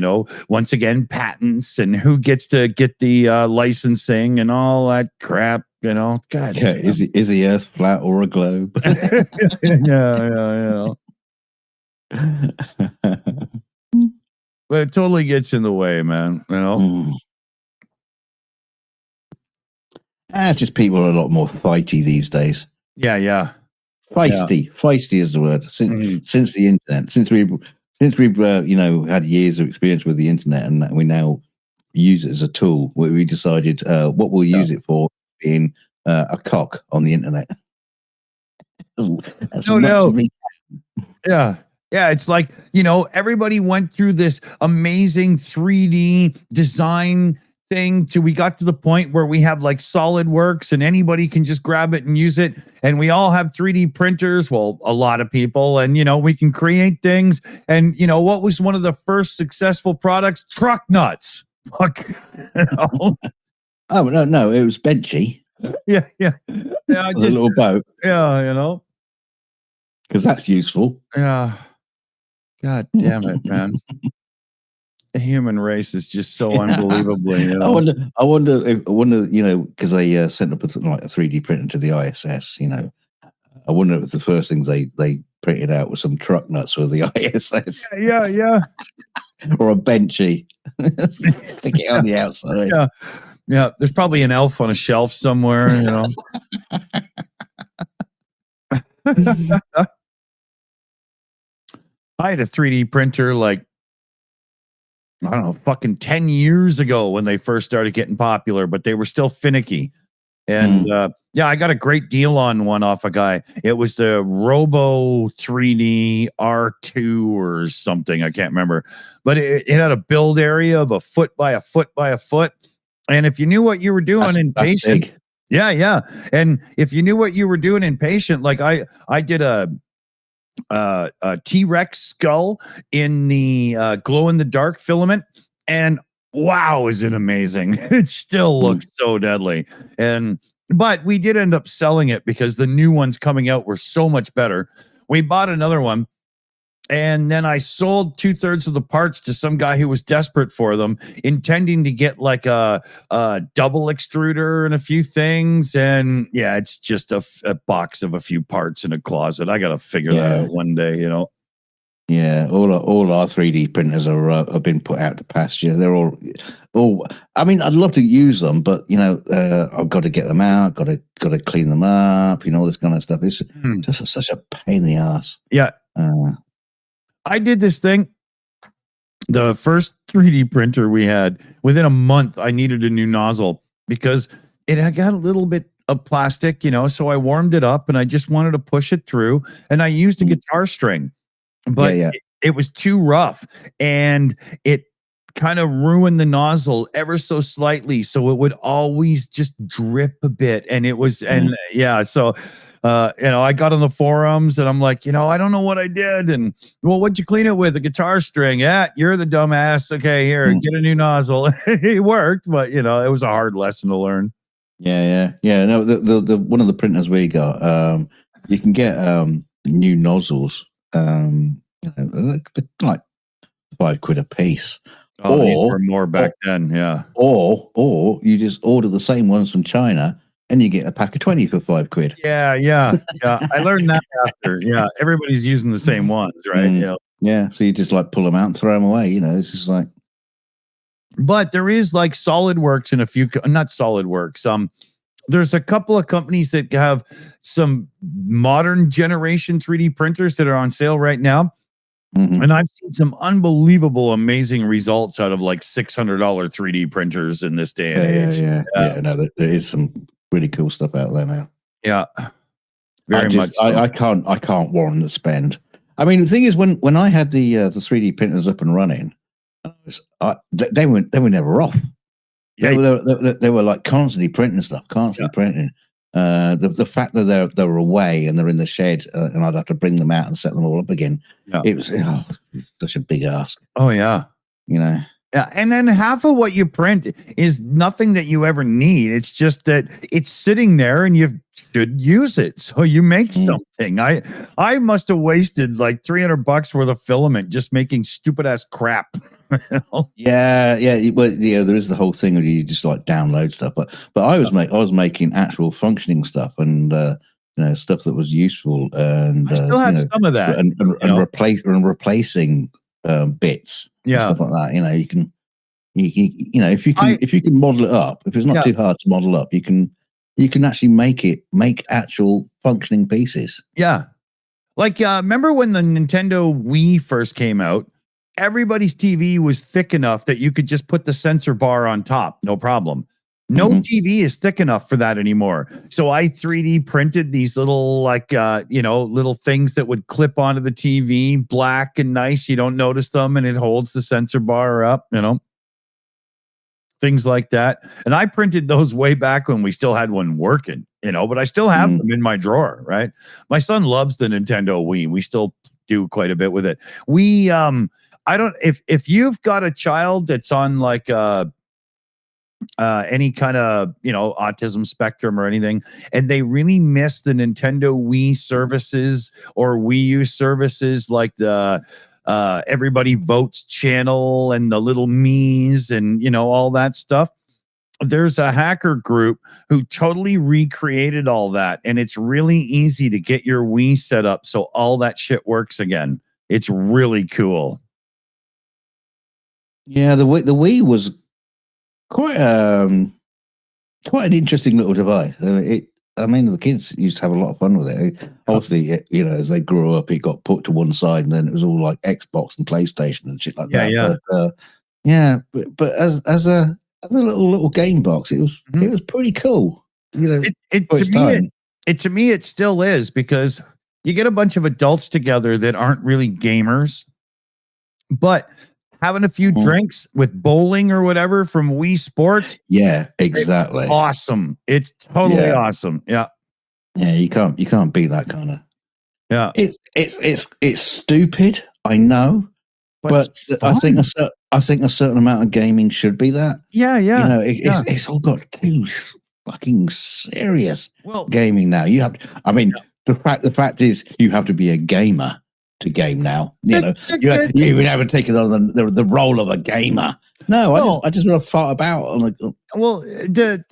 once again, patents and who gets to get the licensing and all that crap. God. Okay, is the Earth flat or a globe? yeah. But it totally gets in the way, man. It's just people are a lot more fighty these days. Yeah. Feisty is the word. Since the internet, since we've had years of experience with the internet, and we now use it as a tool. We decided what we'll use it for being a cock on the internet. No. Yeah. It's like, everybody went through this amazing 3D design thing till we got to the point where we have like SolidWorks and anybody can just grab it and use it. And we all have 3D printers. Well, a lot of people, and, we can create things. And, what was one of the first successful products? Truck nuts. Fuck. Oh, no, it was Benchy. Yeah. A little boat. Yeah, because that's useful. Yeah. God damn it, man. The human race is just so unbelievably. I wonder, because they sent up a 3D printer to the ISS. I wonder if the first things they printed out were some truck nuts for the ISS. Yeah. Or a Benchy. Stick it on the outside. Yeah. There's probably an elf on a shelf somewhere. I had a 3D printer like, I don't know, fucking 10 years ago when they first started getting popular, but they were still finicky. And I got a great deal on one off a guy. It was the Robo 3D R2 or something. I can't remember. But it had a build area of a foot by a foot by a foot. And if you knew what you were doing in Patient. Yeah. And if you knew what you were doing in Patient, like I did a T-Rex skull in the glow-in-the-dark filament, and wow, is it amazing. It still looks so deadly. But we did end up selling it because the new ones coming out were so much better. We bought another one, and then I sold 2/3 of the parts to some guy who was desperate for them, intending to get like a double extruder and a few things. And yeah, it's just a box of a few parts in a closet. I got to figure that out one day, Yeah, all our 3D printers have been put out to pasture. They're all. I mean, I'd love to use them, but I've got to get them out. Got to clean them up. All this kind of stuff. It's just such a pain in the ass. Yeah. I did this thing. The first 3D printer we had, within a month, I needed a new nozzle because it had got a little bit of plastic, so I warmed it up and I just wanted to push it through, and I used a guitar string, but it was too rough and it kind of ruined the nozzle ever so slightly. So it would always just drip a bit. And it was, so I got on the forums and I'm like, I don't know what I did. And well, what'd you clean it with? A guitar string. Yeah, you're the dumbass. Okay, here, get a new nozzle. It worked, but it was a hard lesson to learn. Yeah. No, the one of the printers we got, you can get new nozzles. They're like £5 a piece. Oh, these were more back then, yeah. Or you just order the same ones from China and you get a pack of 20 for £5. Yeah. I learned that after. Yeah, everybody's using the same ones, right? Yeah. So you just like pull them out and throw them away. It's just like. But there is like SolidWorks and a few, not SolidWorks. There's a couple of companies that have some modern generation 3D printers that are on sale right now. Mm-hmm. And I've seen some unbelievable, amazing results out of like $600 3D printers in this day and age. Yeah. No, there is some really cool stuff out there now. Yeah, very much. So. I can't warrant the spend. I mean, the thing is, when I had the 3D printers up and running, they were never off. Yeah. They were like constantly printing stuff, printing. The fact that they were away and they're in the shed, and I'd have to bring them out and set them all up again. Yeah. It was such a big ask. Oh yeah, Yeah, and then half of what you print is nothing that you ever need. It's just that it's sitting there and you should use it. So you make something. I must have wasted like $300 worth of filament just making stupid ass crap. Yeah. Well, there is the whole thing where you just like download stuff, but I was making actual functioning stuff and stuff that was useful, and I still have some of that, and replacing bits, stuff like that. You can if you can model it up, if it's not too hard to model up, you can actually make actual functioning pieces. Yeah, like remember when the Nintendo Wii first came out? Everybody's TV was thick enough that you could just put the sensor bar on top, no problem. No TV is thick enough for that anymore. So I 3D printed these little little things that would clip onto the TV, black and nice. You don't notice them, and it holds the sensor bar up, things like that. And I printed those way back when we still had one working, but I still have them in my drawer, right? My son loves the Nintendo Wii. We still do quite a bit with it. We I don't if you've got a child that's on like any kind of autism spectrum or anything, and they really miss the Nintendo Wii services or Wii U services, like the Everybody Votes channel and the little me's and all that stuff. There's a hacker group who totally recreated all that, and it's really easy to get your Wii set up so all that shit works again. It's really cool. Yeah, the Wii was quite an interesting little device. The kids used to have a lot of fun with it. Obviously, as they grew up, it got put to one side, and then it was all like Xbox and PlayStation and shit like that. Yeah. But as a little game box, it was pretty cool. To me, it still is, because you get a bunch of adults together that aren't really gamers, but having a few drinks with bowling or whatever from Wii Sports. Yeah, exactly. It's awesome. It's totally awesome. Yeah. Yeah, you can't beat that kind of. Yeah. It's stupid, I know, but I think a certain amount of gaming should be that. Yeah. It's all got too fucking serious gaming now. You have the fact is you have to be a gamer to game now. You would never take it on the role of a gamer. No, I just want to thought about it.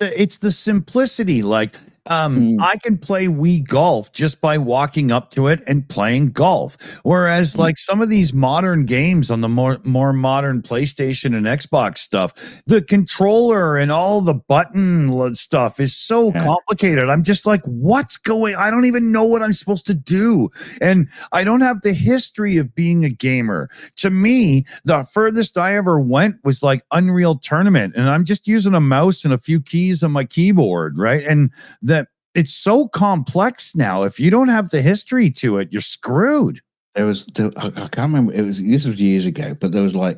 It's the simplicity. Like I can play Wii Golf just by walking up to it and playing golf. Whereas like some of these modern games on the more modern PlayStation and Xbox stuff, the controller and all the button stuff is so complicated. I'm just like, I don't even know what I'm supposed to do. And I don't have the history of being a gamer. To me, the furthest I ever went was like Unreal Tournament, and I'm just using a mouse and a few keys on my keyboard, right? And that it's so complex now. If you don't have the history to it, you're screwed. I can't remember. This was years ago, but there was like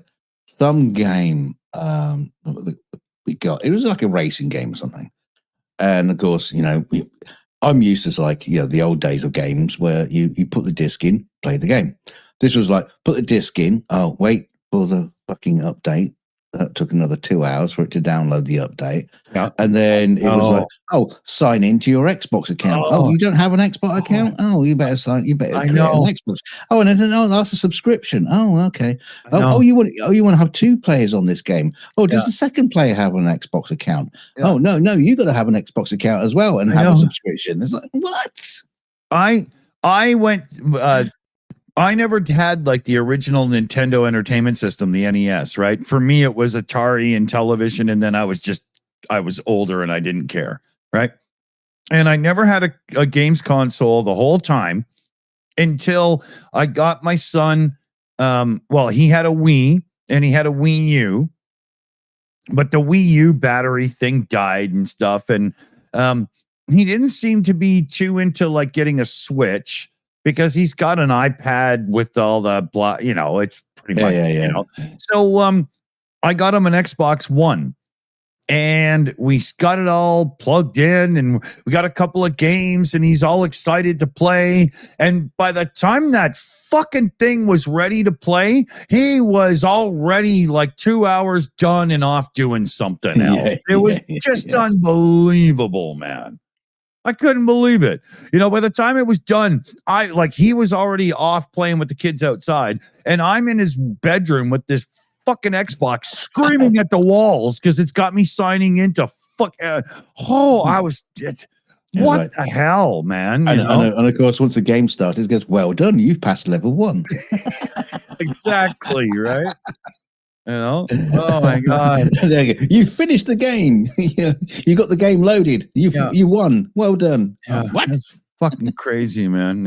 some game we got. It was like a racing game or something. And of course, I'm used to like, the old days of games where you put the disc in, play the game. This was like, put the disc in, wait for the fucking update. That took another 2 hours for it to download the update. Yeah. And then it was like, sign into your Xbox account. Oh, you don't have an Xbox account? Oh, you better create an Xbox. Oh, and then, that's a subscription. Oh, okay. You want to have 2 players on this game. Oh, does the second player have an Xbox account? Yeah. Oh, no, you got to have an Xbox account as well and have a subscription. It's like, what? I went I never had like the original Nintendo Entertainment System, the NES, right? For me, it was Atari and television, and then I was older and I didn't care, right? And I never had a games console the whole time until I got my son. He had a Wii and he had a Wii U, but the Wii U battery thing died and stuff, and he didn't seem to be too into like getting a Switch. Because he's got an iPad with all the blah, it's pretty much, So I got him an Xbox One and we got it all plugged in and we got a couple of games and he's all excited to play. And by the time that fucking thing was ready to play, he was already like 2 hours done and off doing something else. It was just unbelievable, man. I couldn't believe it. By the time it was done, he was already off playing with the kids outside, and I'm in his bedroom with this fucking Xbox screaming at the walls because it's got me signing into I was what the hell, man? And of course, once the game started, it goes, well done, you've passed level 1. Exactly, right? Oh my God. You finished the game. You got the game loaded. You won. Well done. What? That's fucking crazy, man.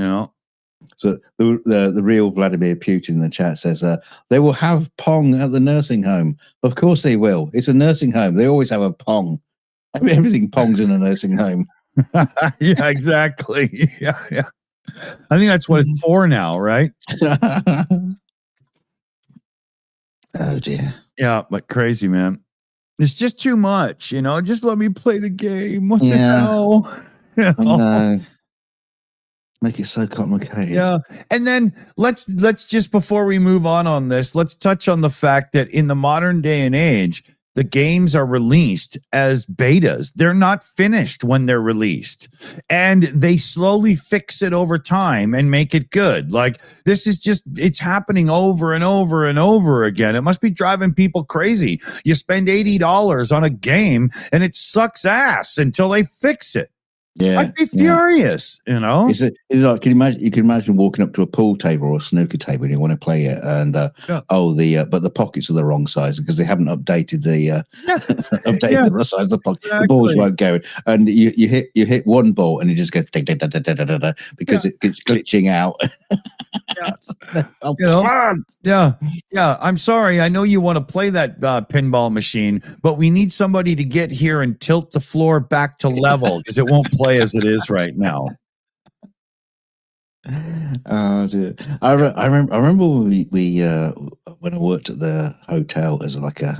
So the real Vladimir Putin in the chat says they will have Pong at the nursing home. Of course they will. It's a nursing home. They always have a Pong. Everything Pongs in a nursing home. Yeah, exactly. Yeah. I think that's what it's for now, right? Oh dear. Yeah, but crazy, man. It's just too much, Just let me play the game. What the hell? I know. Make it so complicated. Yeah. And then let's just, before we move on this, let's touch on the fact that in the modern day and age, the games are released as betas. They're not finished when they're released. And they slowly fix it over time and make it good. Like, this is just, it's happening over and over and over again. It must be driving people crazy. You spend $80 on a game and it sucks ass until they fix it. Yeah, I'd be furious, It's like, can you imagine walking up to a pool table or a snooker table and you want to play it, and but the pockets are the wrong size because they haven't updated the the size of the pocket. Exactly. The balls won't go, and you hit one ball and it just goes because it's glitching out. I'm sorry. I know you want to play that pinball machine, but we need somebody to get here and tilt the floor back to level because it won't play as it is right now. Oh dear! I remember we when I worked at the hotel as like I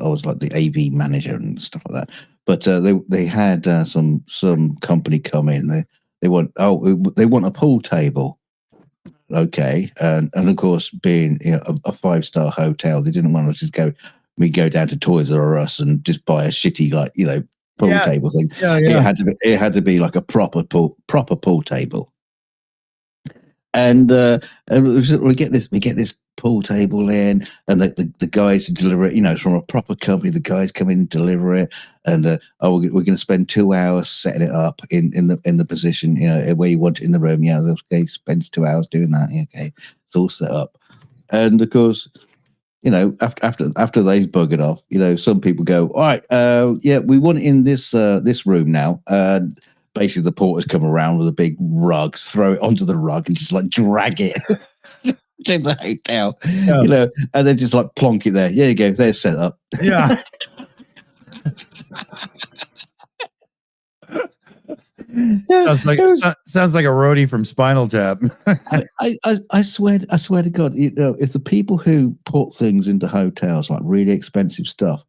was like the AV manager and stuff like that. But they had some company come in. They want a pool table. Okay, and of course, being a 5-star hotel, they didn't want us to go. We go down to Toys R Us and just buy a shitty pool table thing. It had to be like a proper pool table. And we get this pool table in, and the guys who deliver it, from a proper company. The guys come in and deliver it, and we're going to spend 2 hours setting it up in the position where you want it in the room. Yeah, okay, spends 2 hours doing that. Okay, it's all set up, and of course, after they've buggered off, some people go, all right, we want it in this room now. Basically, the porters come around with a big rug, throw it onto the rug, and just drag it to the hotel, and then just plonk it there. There you go. There's set up. Yeah. Sounds like a roadie from Spinal Tap. I swear to God, if the people who put things into hotels, like really expensive stuff,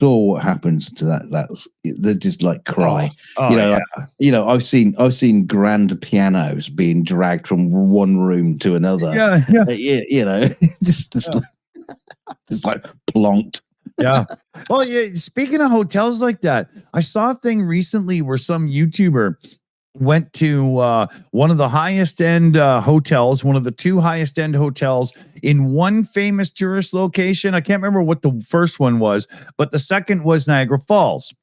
saw what happens to that's they just like cry. Oh, yeah. I've seen grand pianos being dragged from one room to another. Yeah. Just like plonked. Yeah. Well, yeah. Speaking of hotels like that, I saw a thing recently where some YouTuber went to one of the highest end hotels, one of the two highest end hotels in one famous tourist location. I can't remember what the first one was, but the second was Niagara Falls.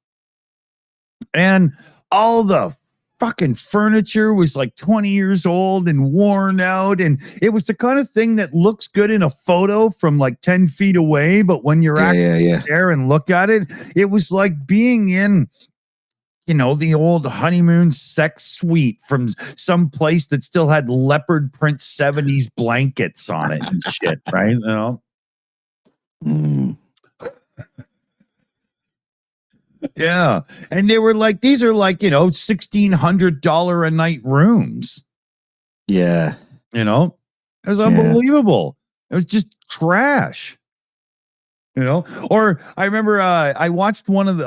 And all the fucking furniture was like 20 years old and worn out. And it was the kind of thing that looks good in a photo from like 10 feet away. But when you're actually there and look at it, it was like being in, the old honeymoon sex suite from some place that still had leopard print 70s blankets on it and shit, right? Yeah. And they were like, these are like, $1,600 a night rooms. Yeah. It was unbelievable. It was just trash. Or I remember I watched one of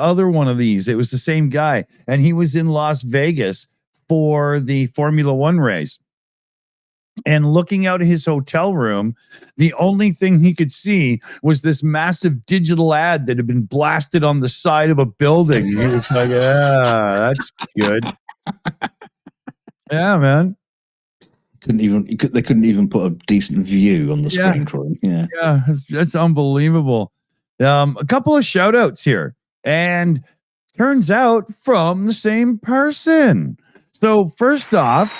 these. It was the same guy, and he was in Las Vegas for the Formula One race. And looking out of his hotel room, the only thing he could see was this massive digital ad that had been blasted on the side of a building. He was like, "Yeah, that's good." Yeah, man. They couldn't even put a decent view on the screen for him. Yeah, that's unbelievable. A couple of shout outs here, and turns out from the same person. So first off,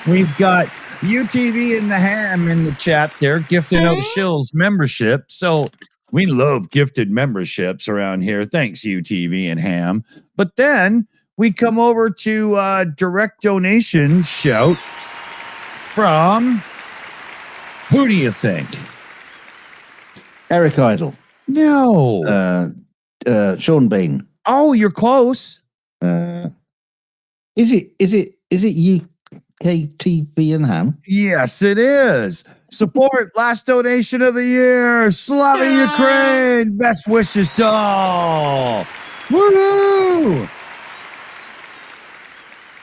we've got UTV and the Ham in the chat there gifting out Shills membership. So we love gifted memberships around here. Thanks, UTV and Ham. But then we come over to direct donation shout from, who do you think? Eric Idle. No. Sean Bean. Oh, you're close. Is it UKTV and Ham? Yes, it is. Support last donation of the year. Slava Ukraine. Best wishes to all. Woohoo!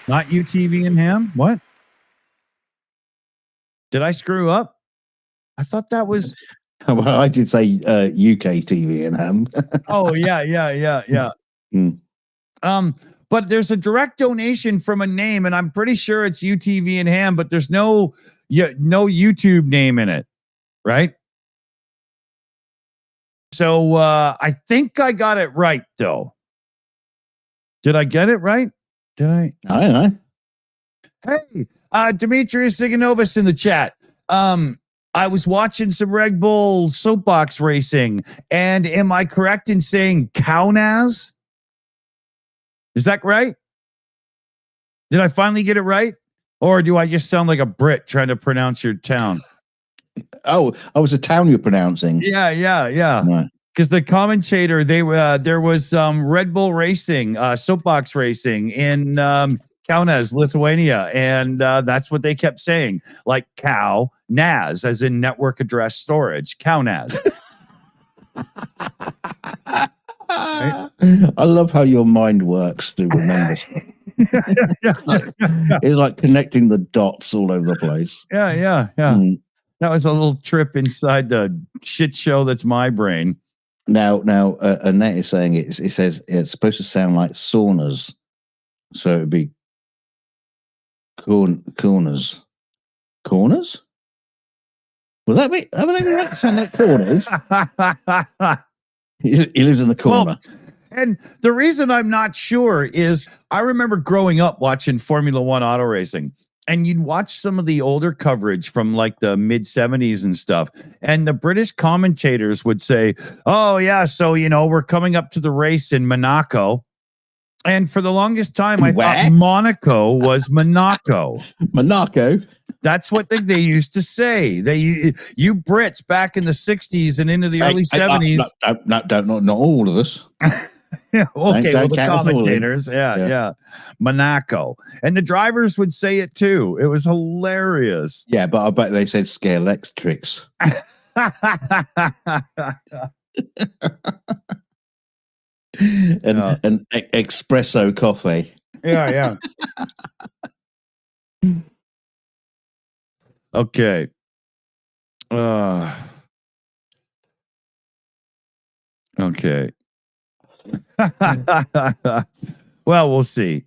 Not UTV and Ham? What? Did I screw up? I thought that was. Well, I did say UK TV and Ham. Oh, yeah. But there's a direct donation from a name, and I'm pretty sure it's UTV and Ham, but there's no YouTube name in it, right? So I think I got it right, though. Did I get it right? Did I? I don't know. Hey, Demetrius Siganovas in the chat. I was watching some Red Bull soapbox racing, and am I correct in saying Kaunas? Is that right? Did I finally get it right? Or do I just sound like a Brit trying to pronounce your town? Oh, I was a town you're pronouncing. Yeah. Because the commentator, there was Red Bull racing, soapbox racing in Kaunas, Lithuania, and that's what they kept saying, like cow NAS, as in network address storage, Kaunas. Right? I love how your mind works to remember stuff. It's like connecting the dots all over the place. Yeah. That was a little trip inside the shit show that's my brain. Now, Annette is saying it says it's supposed to sound like saunas, so it'd be corners. Corners? Will that be? Have they right? Sound like corners? He lives in the corner. Well, and the reason I'm not sure is I remember growing up watching Formula One auto racing, and you'd watch some of the older coverage from like the mid 70s and stuff. And the British commentators would say, oh, yeah, so, we're coming up to the race in Monaco. And for the longest time, I thought Monaco was Monaco. Monaco? That's what they used to say. You Brits back in the 60s and into the early 70s. Not all of us. Yeah, okay, well, the commentators. Yeah. Monaco. And the drivers would say it too. It was hilarious. Yeah, but I bet they said Scalextrics. and espresso coffee. Yeah. Okay. Okay. Well, we'll see.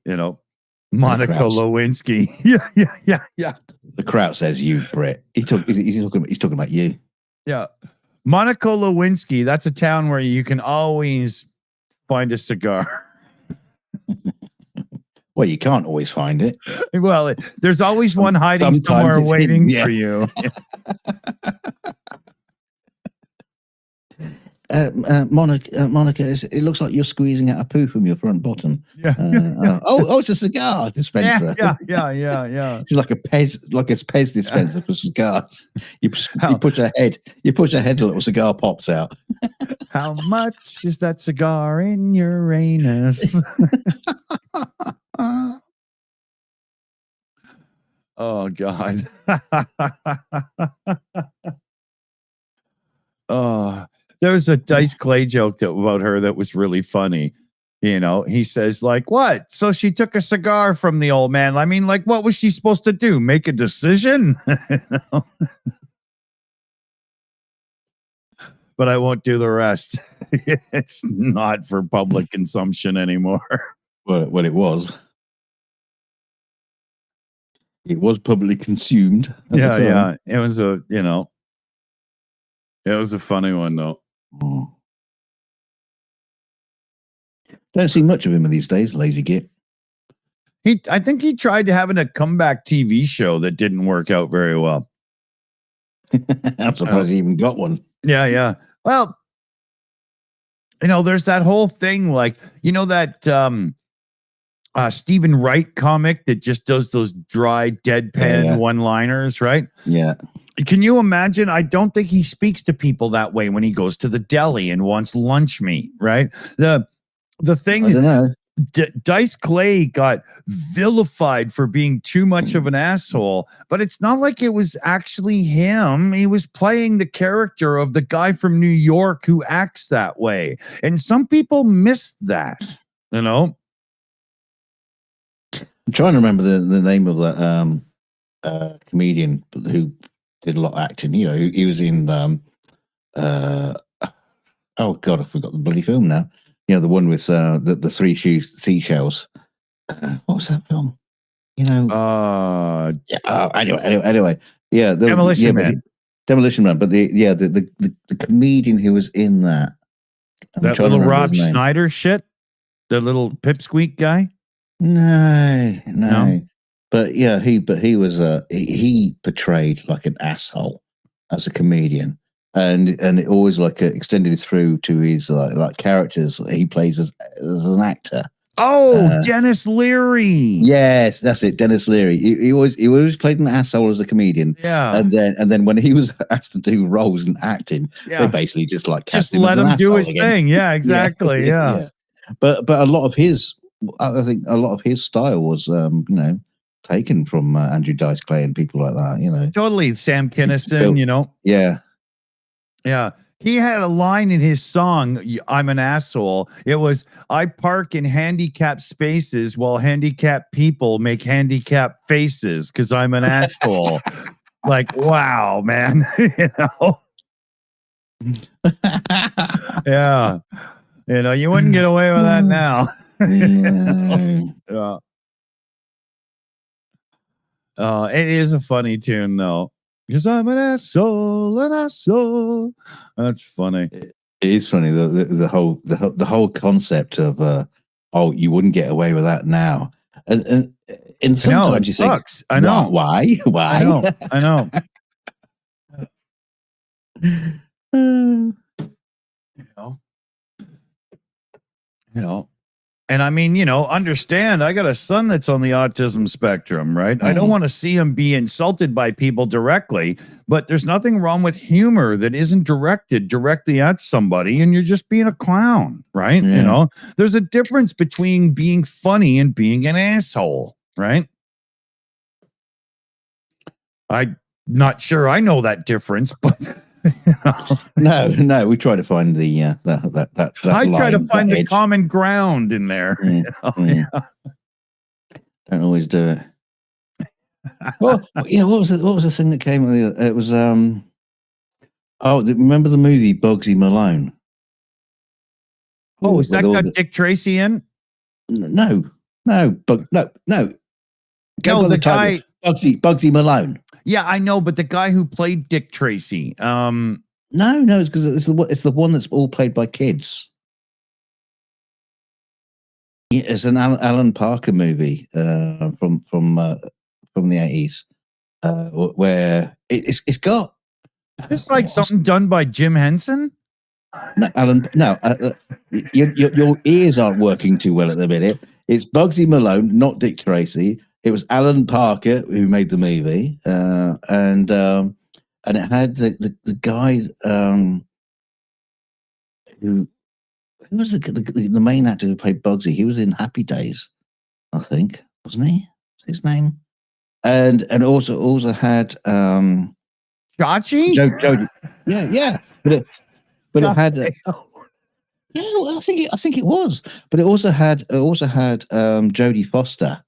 Monica Lewinsky. Yeah. The crowd says you, Brit. He's talking about you. Yeah. Monica Lewinsky. That's a town where you can always find a cigar. Well, you can't always find it. Well, there's always one hiding somewhere waiting for you. Monica, it looks like you're squeezing out a poo from your front bottom. Yeah. It's a cigar dispenser. Yeah. It's like a Pez dispenser for cigars. You push ahead a little cigar pops out. How much is that cigar in Uranus? Oh God. Oh, there was a Dice Clay joke about her that was really funny. He says, like, what? So she took a cigar from the old man. I mean, like, what was she supposed to do? Make a decision? But I won't do the rest. It's not for public consumption anymore. Well, it was. It was publicly consumed. Yeah. It was it was a funny one though. Don't see much of him these days, lazy git. I think he tried to having a comeback TV show that didn't work out very well. I'm surprised he even got one. Yeah. Well, there's that whole thing, like, that Stephen Wright comic that just does those dry, deadpan one-liners, right? Yeah. Can you imagine? I don't think he speaks to people that way when he goes to the deli and wants lunch meat, right? The thing, I don't know. Dice Clay got vilified for being too much of an asshole, but it's not like it was actually him. He was playing the character of the guy from New York who acts that way. And some people miss that, I'm trying to remember the name of that comedian who did a lot of acting. He was in oh God, I forgot the bloody film now. The one with the three seashells. What was that film? Anyway, yeah, Demolition Man. Demolition Man. But the comedian who was in that. That little Rob Schneider shit. The little pipsqueak guy. No. But yeah, he was he portrayed like an asshole as a comedian, and it always extended through to his like characters he plays as an actor. Oh, Dennis Leary. Yes, that's it, Dennis Leary. He always played an asshole as a comedian. Yeah, and then when he was asked to do roles in acting, they basically just cast him let him do his again. thing. Yeah, exactly. Yeah. But a lot of his, I think a lot of his style was taken from Andrew Dice Clay and people like that. Totally, Sam Kinison. Yeah. He had a line in his song, I'm an asshole. It was, I park in handicapped spaces while handicapped people make handicapped faces because I'm an asshole. Like, wow, man. Yeah. You wouldn't get away with that now. Yeah. It is a funny tune, though. Because I'm an asshole. That's funny. It is funny the whole concept of you wouldn't get away with that now, and sometimes you sucks. Think, I know why. I know. And I mean, understand, I got a son that's on the autism spectrum, right? I don't want to see him be insulted by people directly, but there's nothing wrong with humor that isn't directed directly at somebody and you're just being a clown, right? Yeah. There's a difference between being funny and being an asshole, right? I'm not sure I know that difference, but No, we try to find the that I try to line, find that the edge. common ground in there. Yeah. Don't always do it. Well, yeah. What was the thing that came? It was remember the movie Bugsy Malone? Oh, is that got the, Dick Tracy in? no. Go No, by the guy title. Bugsy Malone. Yeah, I know, but the guy who played Dick Tracy. No, it's because it's the one that's all played by kids. It's an Alan Parker movie from the 80s, where it's got. Is this like something done by Jim Henson? No, Alan. No, your ears aren't working too well at the minute. It's Bugsy Malone, not Dick Tracy. It was Alan Parker who made the movie, and it had the guy who was the main actor who played Bugsy. He was in Happy Days, I think, wasn't he? What's his name? And also had Chachi? Jodie. Yeah, but it had. Yeah, well, I think it was, but it also had Jodie Foster.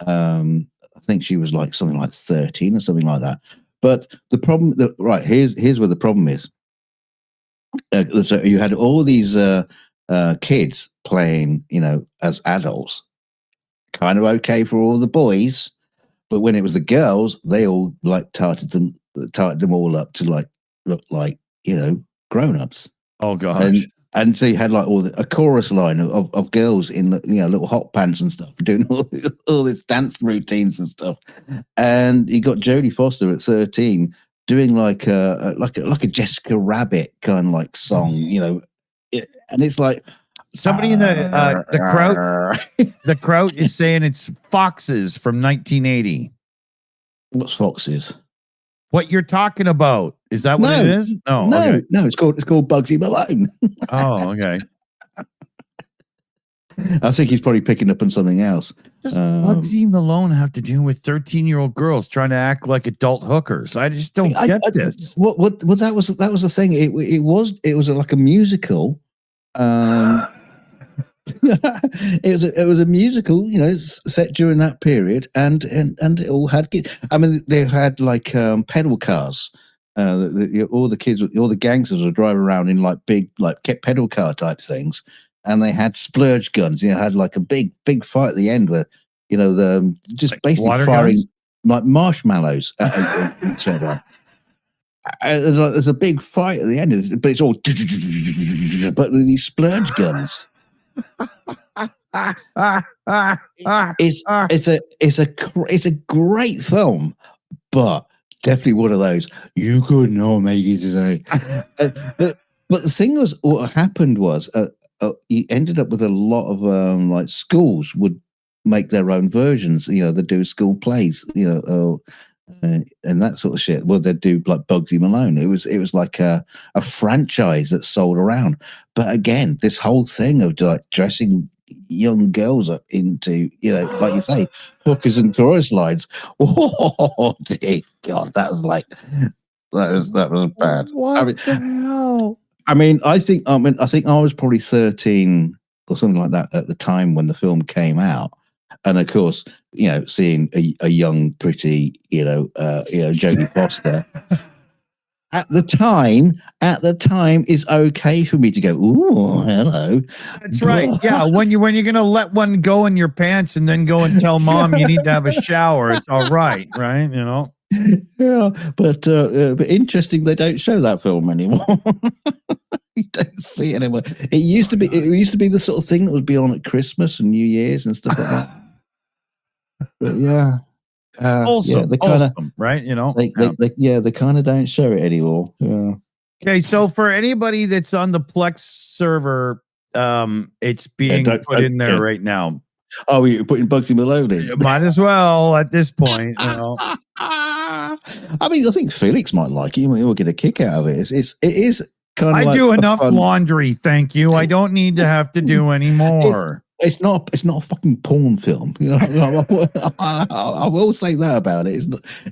I think she was like something like 13 or something like that. But the problem, here's where the problem is. So you had all these kids playing, as adults, kind of okay for all the boys, but when it was the girls, they all like tarted them all up to like look like grown-ups. Oh gosh. And so you had like a chorus line of girls in little hot pants and stuff doing all this dance routines and stuff, and you got Jodie Foster at 13 doing like a Jessica Rabbit kind of like song, and it's like somebody in the crowd. The crowd is saying it's Foxes from 1980. What's Foxes? What you're talking about? Is that what it is? No, okay. No. It's called Bugsy Malone. Oh, okay. I think he's probably picking up on something else. Does Bugsy Malone have to do with 13-year-old girls trying to act like adult hookers? I just don't get this. What that was the thing. It was like a musical. It was a musical, set during that period, and it all had. I mean, they had like pedal cars. All the kids, all the gangsters would drive around in like big, like pedal car type things, and they had splurge guns. Had like a big fight at the end where the just like basically firing guns? Like marshmallows at each other. There's a big fight at the end, but it's all but with these splurge guns. It's a great film, but definitely one of those you could not make it today. But the thing was, what happened was, you ended up with a lot of like schools would make their own versions. They do school plays, and that sort of shit. Well, they'd do like Bugsy Malone. It was like a franchise that sold around. But again, this whole thing of like dressing young girls up into, like you say, hookers and chorus lines. Oh dear God, that was bad. What the hell? I think I was probably 13 or something like that at the time when the film came out. And of course, seeing a young, pretty, Jodie Foster at the time is okay for me to go, ooh, hello. That's right. Yeah, when you're gonna let one go in your pants and then go and tell mom you need to have a shower, it's all right, right? Yeah, but interesting, they don't show that film anymore. You don't see it anymore. It used to be the sort of thing that would be on at Christmas and New Year's and stuff like that. But yeah, awesome, right? They kind of don't show it anymore. Yeah. Okay, so for anybody that's on the Plex server, it's being put in there right now. Oh, you're putting Bugsy Malone in? Might as well at this point. I think Felix might like it. He'll get a kick out of it. It is kind of. I do enough laundry, thank you. I don't need to have to do any more. It's not a fucking porn film. You know, I will say that about it.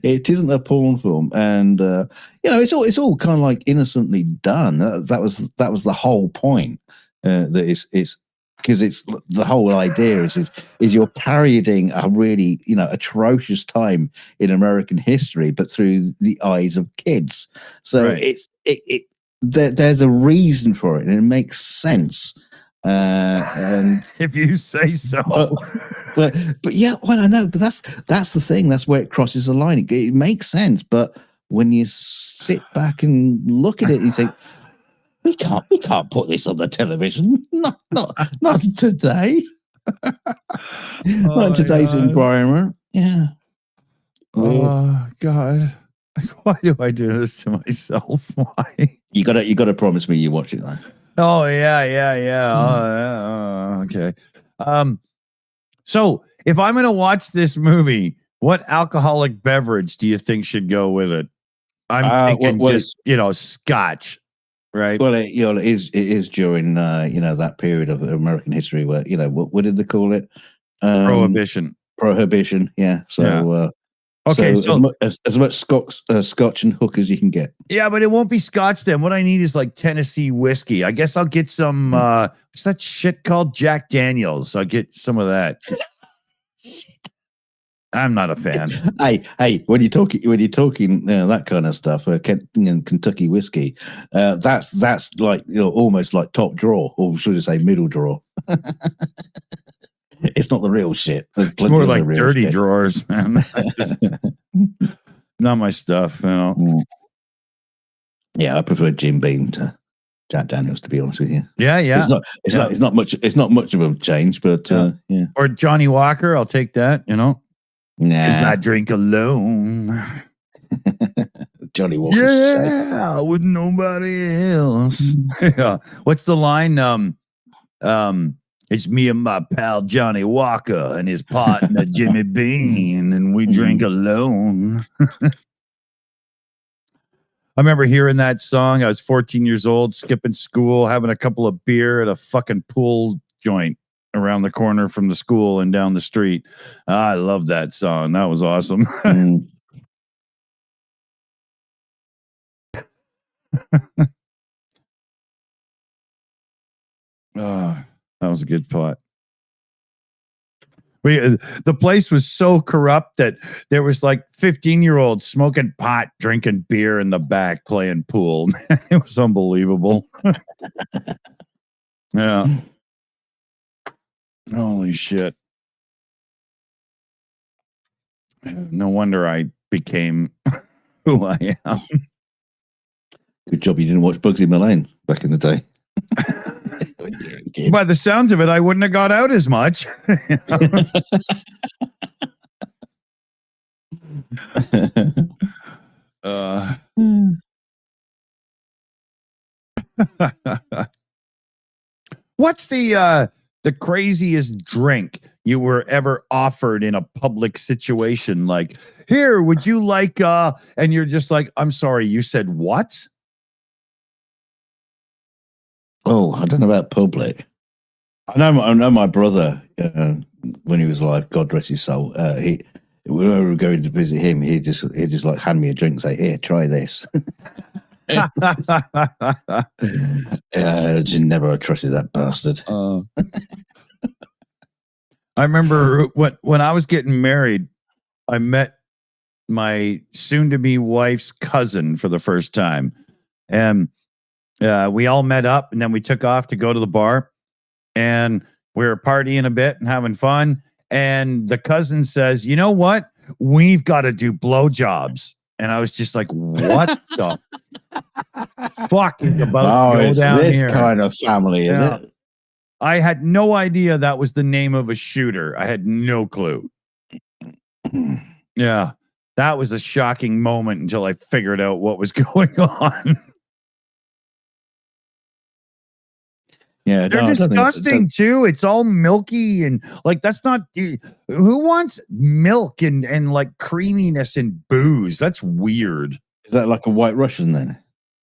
It isn't a porn film, and you know, it's all kind of like innocently done. That was the whole point. That it's because it's the whole idea is you're parodying a really, you know, atrocious time in American history, but through the eyes of kids. So Right. there's a reason for it, and it makes sense. And If you say so. but yeah, well, I know, but that's the thing. That's where it crosses the line. It makes sense, but when you sit back and look at it, you think we can't put this on the television. Not today. Not in today's environment. Yeah. Oh God. Why do I do this to myself? Why? You gotta promise me you watch it though. Oh yeah. Okay. So if I'm gonna watch this movie, what alcoholic beverage do you think should go with it? I'm thinking just scotch, right? Well, it is during that period of American history where what did they call it? Prohibition. Prohibition. Yeah. So. Yeah. Okay, so as much scotch and hook as you can get. Yeah, but it won't be scotch then. What I need is like Tennessee whiskey. I guess I'll get some what's that shit called? Jack Daniels. I'll get some of that. I'm not a fan. Hey, when you're talking that kind of stuff, Kentucky whiskey, that's like almost like top drawer, or should I say middle drawer. It's not the real shit. It's more like dirty shit. Drawers, man. Not my stuff, you know. Yeah, I prefer Jim Beam to Jack Daniels, to be honest with you. Yeah. It's not much of a change, but yeah. Or Johnny Walker, I'll take that. Nah, because I drink alone. Johnny Walker. Yeah, with nobody else. Yeah. What's the line? It's me and my pal Johnny Walker and his partner Jimmy Bean, and we drink alone. I remember hearing that song. I was 14 years old, skipping school, having a couple of beer at a fucking pool joint around the corner from the school and down the street. I love that song. That was awesome. That was a good pot. The place was so corrupt that there was like 15-year-olds smoking pot, drinking beer in the back, playing pool. It was unbelievable. Yeah. Holy shit. No wonder I became who I am. Good job you didn't watch Bugsy Malone back in the day. By the sounds of it, I wouldn't have got out as much. What's the craziest drink you were ever offered in a public situation? Like, here, would you like and you're just like, I'm sorry, you said what? Oh, I don't know about public. I know my brother, when he was alive, God rest his soul, when we were going to visit him, he'd just like hand me a drink and say, here, try this. Just never trusted that bastard. I remember when I was getting married, I met my soon-to-be wife's cousin for the first time. And we all met up, and then we took off to go to the bar, and we were partying a bit and having fun. And the cousin says, you know what? We've got to do blowjobs. And I was just like, what the fuck is about to go down this here? Kind of family, is it? I had no idea that was the name of a shooter. I had no clue. Yeah, that was a shocking moment until I figured out what was going on. Yeah, they're disgusting too. It's all milky and like that's not. Who wants milk and like creaminess and booze? That's weird. Is that like a White Russian then?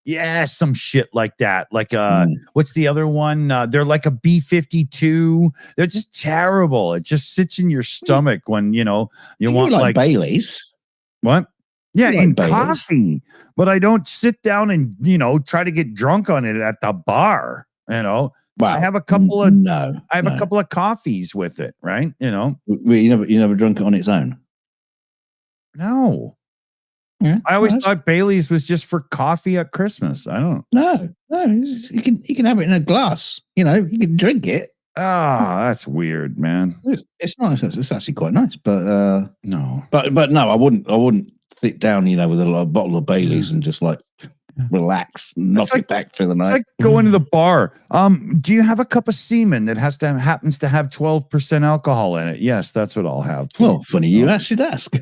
Yeah, some shit like that. Like Mm. what's the other one? They're like a B-52. They're just terrible. It just sits in your stomach when you You want like like Baileys. what? Yeah, You like in Baileys. coffee. But I don't sit down and try to get drunk on it at the bar. I Wow. have a couple of No. I have a couple of coffees with it, right? Well, you never drunk it on its own. No. Yeah. I always nice. thought Bailey's was just for coffee at Christmas. I don't. No. You can have it in a glass. You can drink it. Ah, that's weird, man. It's nice. It's actually quite nice, but No. but no, I wouldn't sit down, with a bottle of Baileys and just like relax, knock it back through the It's night. like going to the bar. Do you have a cup of semen that happens to have 12% alcohol in it? Yes, that's what I'll have. Well, funny you should ask.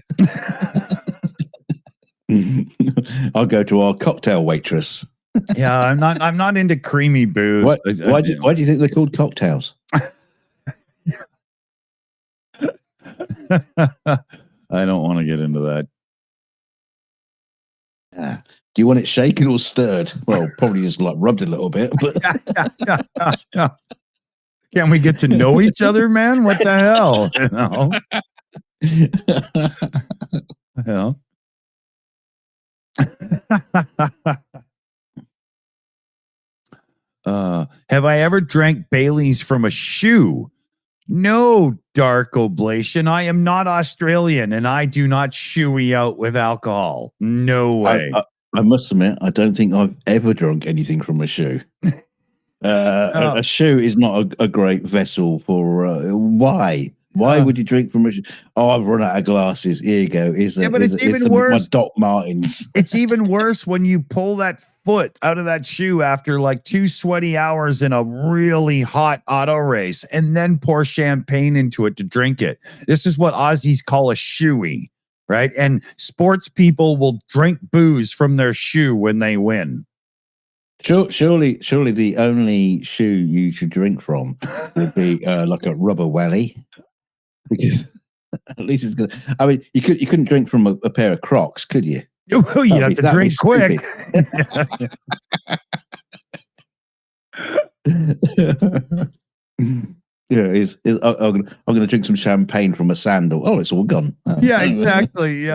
I'll go to our cocktail waitress. Yeah, I'm not into creamy booze. Why do you think they're called cocktails? I don't want to get into that. Do you want it shaken or stirred? Well, probably just like rubbed a little bit. But yeah. Can we get to know each other, man? What the hell? Have I ever drank Bailey's from a shoe? No, Dark Oblation. I am not Australian, and I do not shoey out with alcohol. No way. I must admit, I don't think I've ever drunk anything from a shoe. A shoe is not a great vessel for. Why? Why would you drink from a shoe? Oh, I've run out of glasses. Here you go. But it's even worse. My Doc Martens. It's even worse when you pull that foot out of that shoe after like 2 sweaty hours in a really hot auto race and then pour champagne into it to drink it. This is what Aussies call a shoey, right? And sports people will drink booze from their shoe when they win. Surely the only shoe you should drink from would be like a rubber welly. Because at least it's good. I mean, you couldn't drink from a pair of Crocs, could you? Oh, you have to drink quick. Yeah, I'm going to drink some champagne from a sandal. Oh, it's all gone. Oh. Yeah, exactly.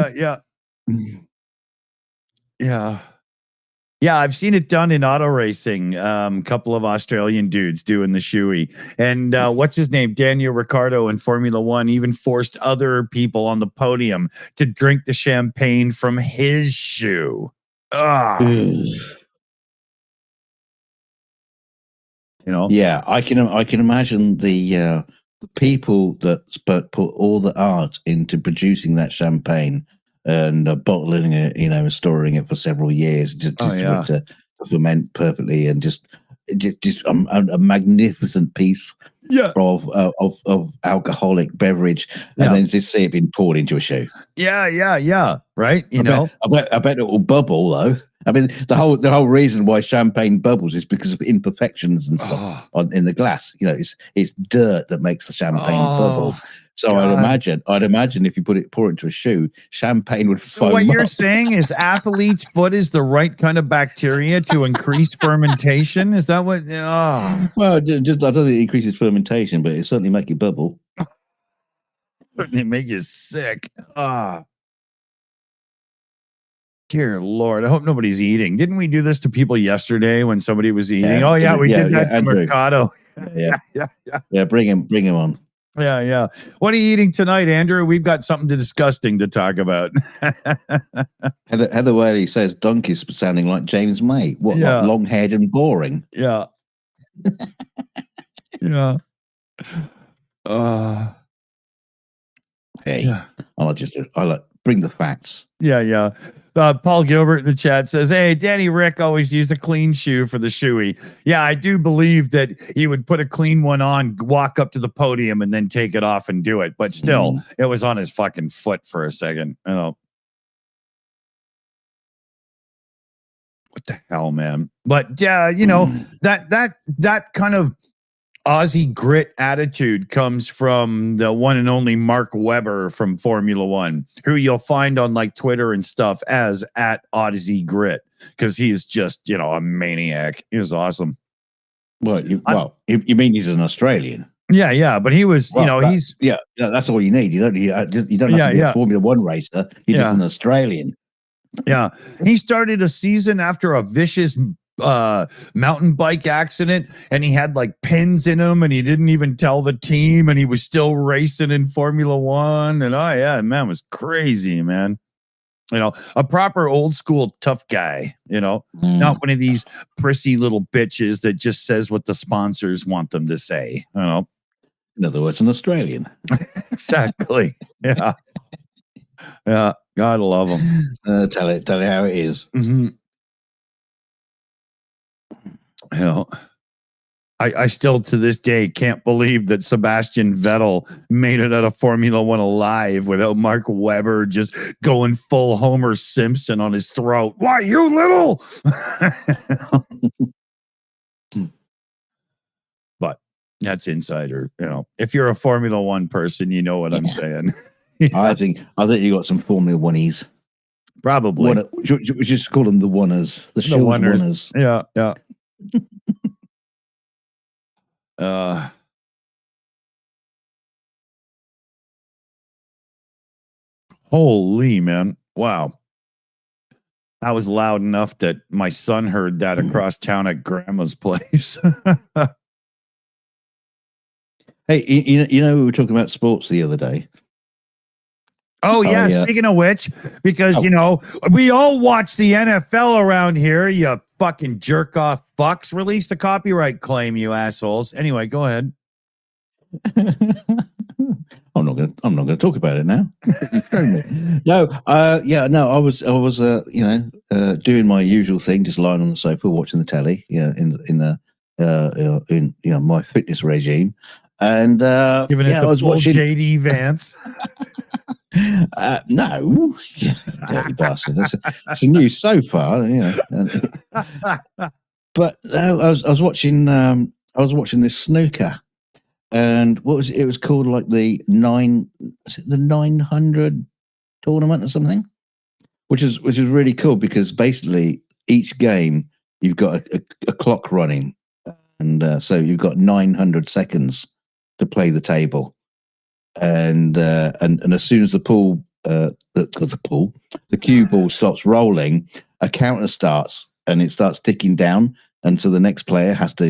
Yeah, I've seen it done in auto racing. Couple of Australian dudes doing the shoey. And what's his name? Daniel Ricciardo in Formula One even forced other people on the podium to drink the champagne from his shoe. Yeah, I can imagine the people that put all the art into producing that champagne and bottling it, and storing it for several years just to ferment perfectly, and just a magnificent piece of alcoholic beverage, and then just see it being poured into a shoe. Yeah. Right. I bet it will bubble though. I mean, the whole reason why champagne bubbles is because of imperfections and stuff in the glass. It's dirt that makes the champagne bubble. So God. I'd imagine if you pour it into a shoe, champagne would foam. So what you're up. saying is athlete's foot is the right kind of bacteria to increase fermentation? Is that what? Well, just I don't think it increases fermentation, but it certainly make it bubble. It make you sick. Dear Lord, I hope nobody's eating. Didn't we do this to people yesterday when somebody was eating? We did that to Mercado. Yeah, bring him on. Yeah. What are you eating tonight, Andrew? We've got something disgusting to talk about. Heather Whaley says Donkey's sounding like James May. What, like long-haired and boring? Yeah. Hey, I'll bring the facts. Yeah. Paul Gilbert in the chat says, hey, Danny Rick always used a clean shoe for the shoey. Yeah, I do believe that he would put a clean one on, walk up to the podium, and then take it off and do it. But still, it was on his fucking foot for a second. What the hell, man? But that kind of Aussie grit attitude comes from the one and only Mark Webber from Formula One, who you'll find on like Twitter and stuff as @Aussie Grit. because he is just, a maniac. He was awesome. Well, you mean he's an Australian? Yeah, but he was, he's that's all you need. You don't have to be a Formula One racer. You're just an Australian. Yeah, he started a season after a vicious mountain bike accident, and he had like pins in him, and he didn't even tell the team, and he was still racing in Formula One, and man, was crazy, man. A proper old school tough guy, not one of these prissy little bitches that just says what the sponsors want them to say. In other words, an Australian. Exactly. Yeah. Yeah. God love him. Tell it how it is. Mm-hmm. I still to this day can't believe that Sebastian Vettel made it out of Formula One alive without Mark Webber just going full Homer Simpson on his throat. Why, you little? But that's insider. If you're a Formula One person, you know what I'm saying. I think you got some Formula One-ies. Probably. We just call them the Oneers. The Shills Oneers. Yeah. Holy man. Wow. That was loud enough that my son heard that across town at grandma's place. Hey, we were talking about sports the other day. Oh, yeah. Speaking of which, because, we all watch the NFL around here, you fucking jerk off fucks. Release the copyright claim, you assholes. Anyway, go ahead. I'm not gonna talk about it now. You've thrown me. No, I was doing my usual thing, just lying on the sofa watching the telly, in my fitness regime, and giving it I was watching JD Vance. No, dirty bastard. That's a new sofa, But no, I was watching this snooker. And what was it? It was called like the 900 tournament or something, which is really cool because basically each game you've got a clock running, and so you've got 900 seconds to play the table, and as soon as the cue ball stops rolling, a counter starts and it starts ticking down, and so the next player has to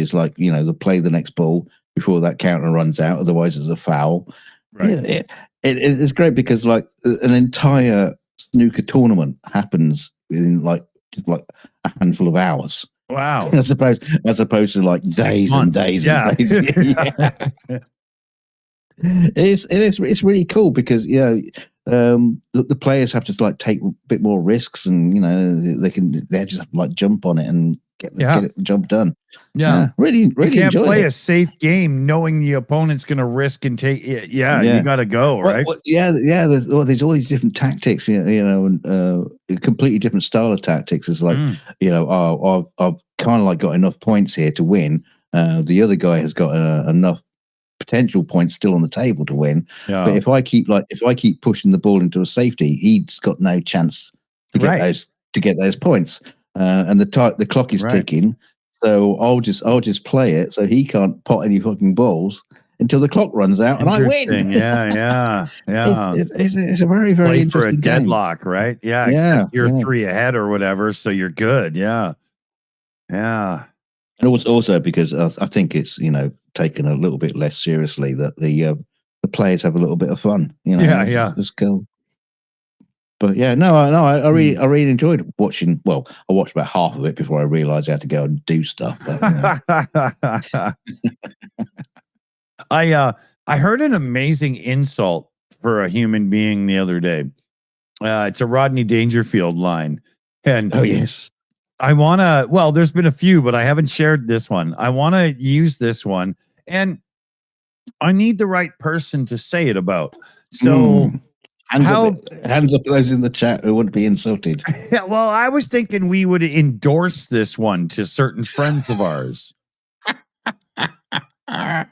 play the next ball before that counter runs out, otherwise it's a foul. Right. It's great because like an entire snooker tournament happens within just a handful of hours. Wow. As opposed to like days and days and days. It's really cool because the players have to like take a bit more risks, and they just have to like jump on it and get the job done. Really you can't play it. A safe game knowing the opponent's going to risk and take it. You got to go, right? There's all these different tactics, and a completely different style of tactics. It's like I've kind of like got enough points here to win. The other guy has got enough potential points still on the table to win. But if I keep pushing the ball into a safety, he's got no chance to get those points. And the clock is ticking, so I'll just play it so he can't pot any fucking balls until the clock runs out and I win. Yeah. It's a very, very play interesting for a game. Deadlock, right? Yeah. You're 3 ahead or whatever, so you're good. Yeah. And also because I think it's taken a little bit less seriously, that the players have a little bit of fun. It's cool. But I really enjoyed watching. Well, I watched about half of it before I realized I had to go and do stuff. But, I heard an amazing insult for a human being the other day. It's a Rodney Dangerfield line, and oh yes, I want to. Well, there's been a few, but I haven't shared this one. I want to use this one, and I need the right person to say it about. So. Hands up those in the chat who wouldn't be insulted. Yeah, well, I was thinking we would endorse this one to certain friends of ours. Right?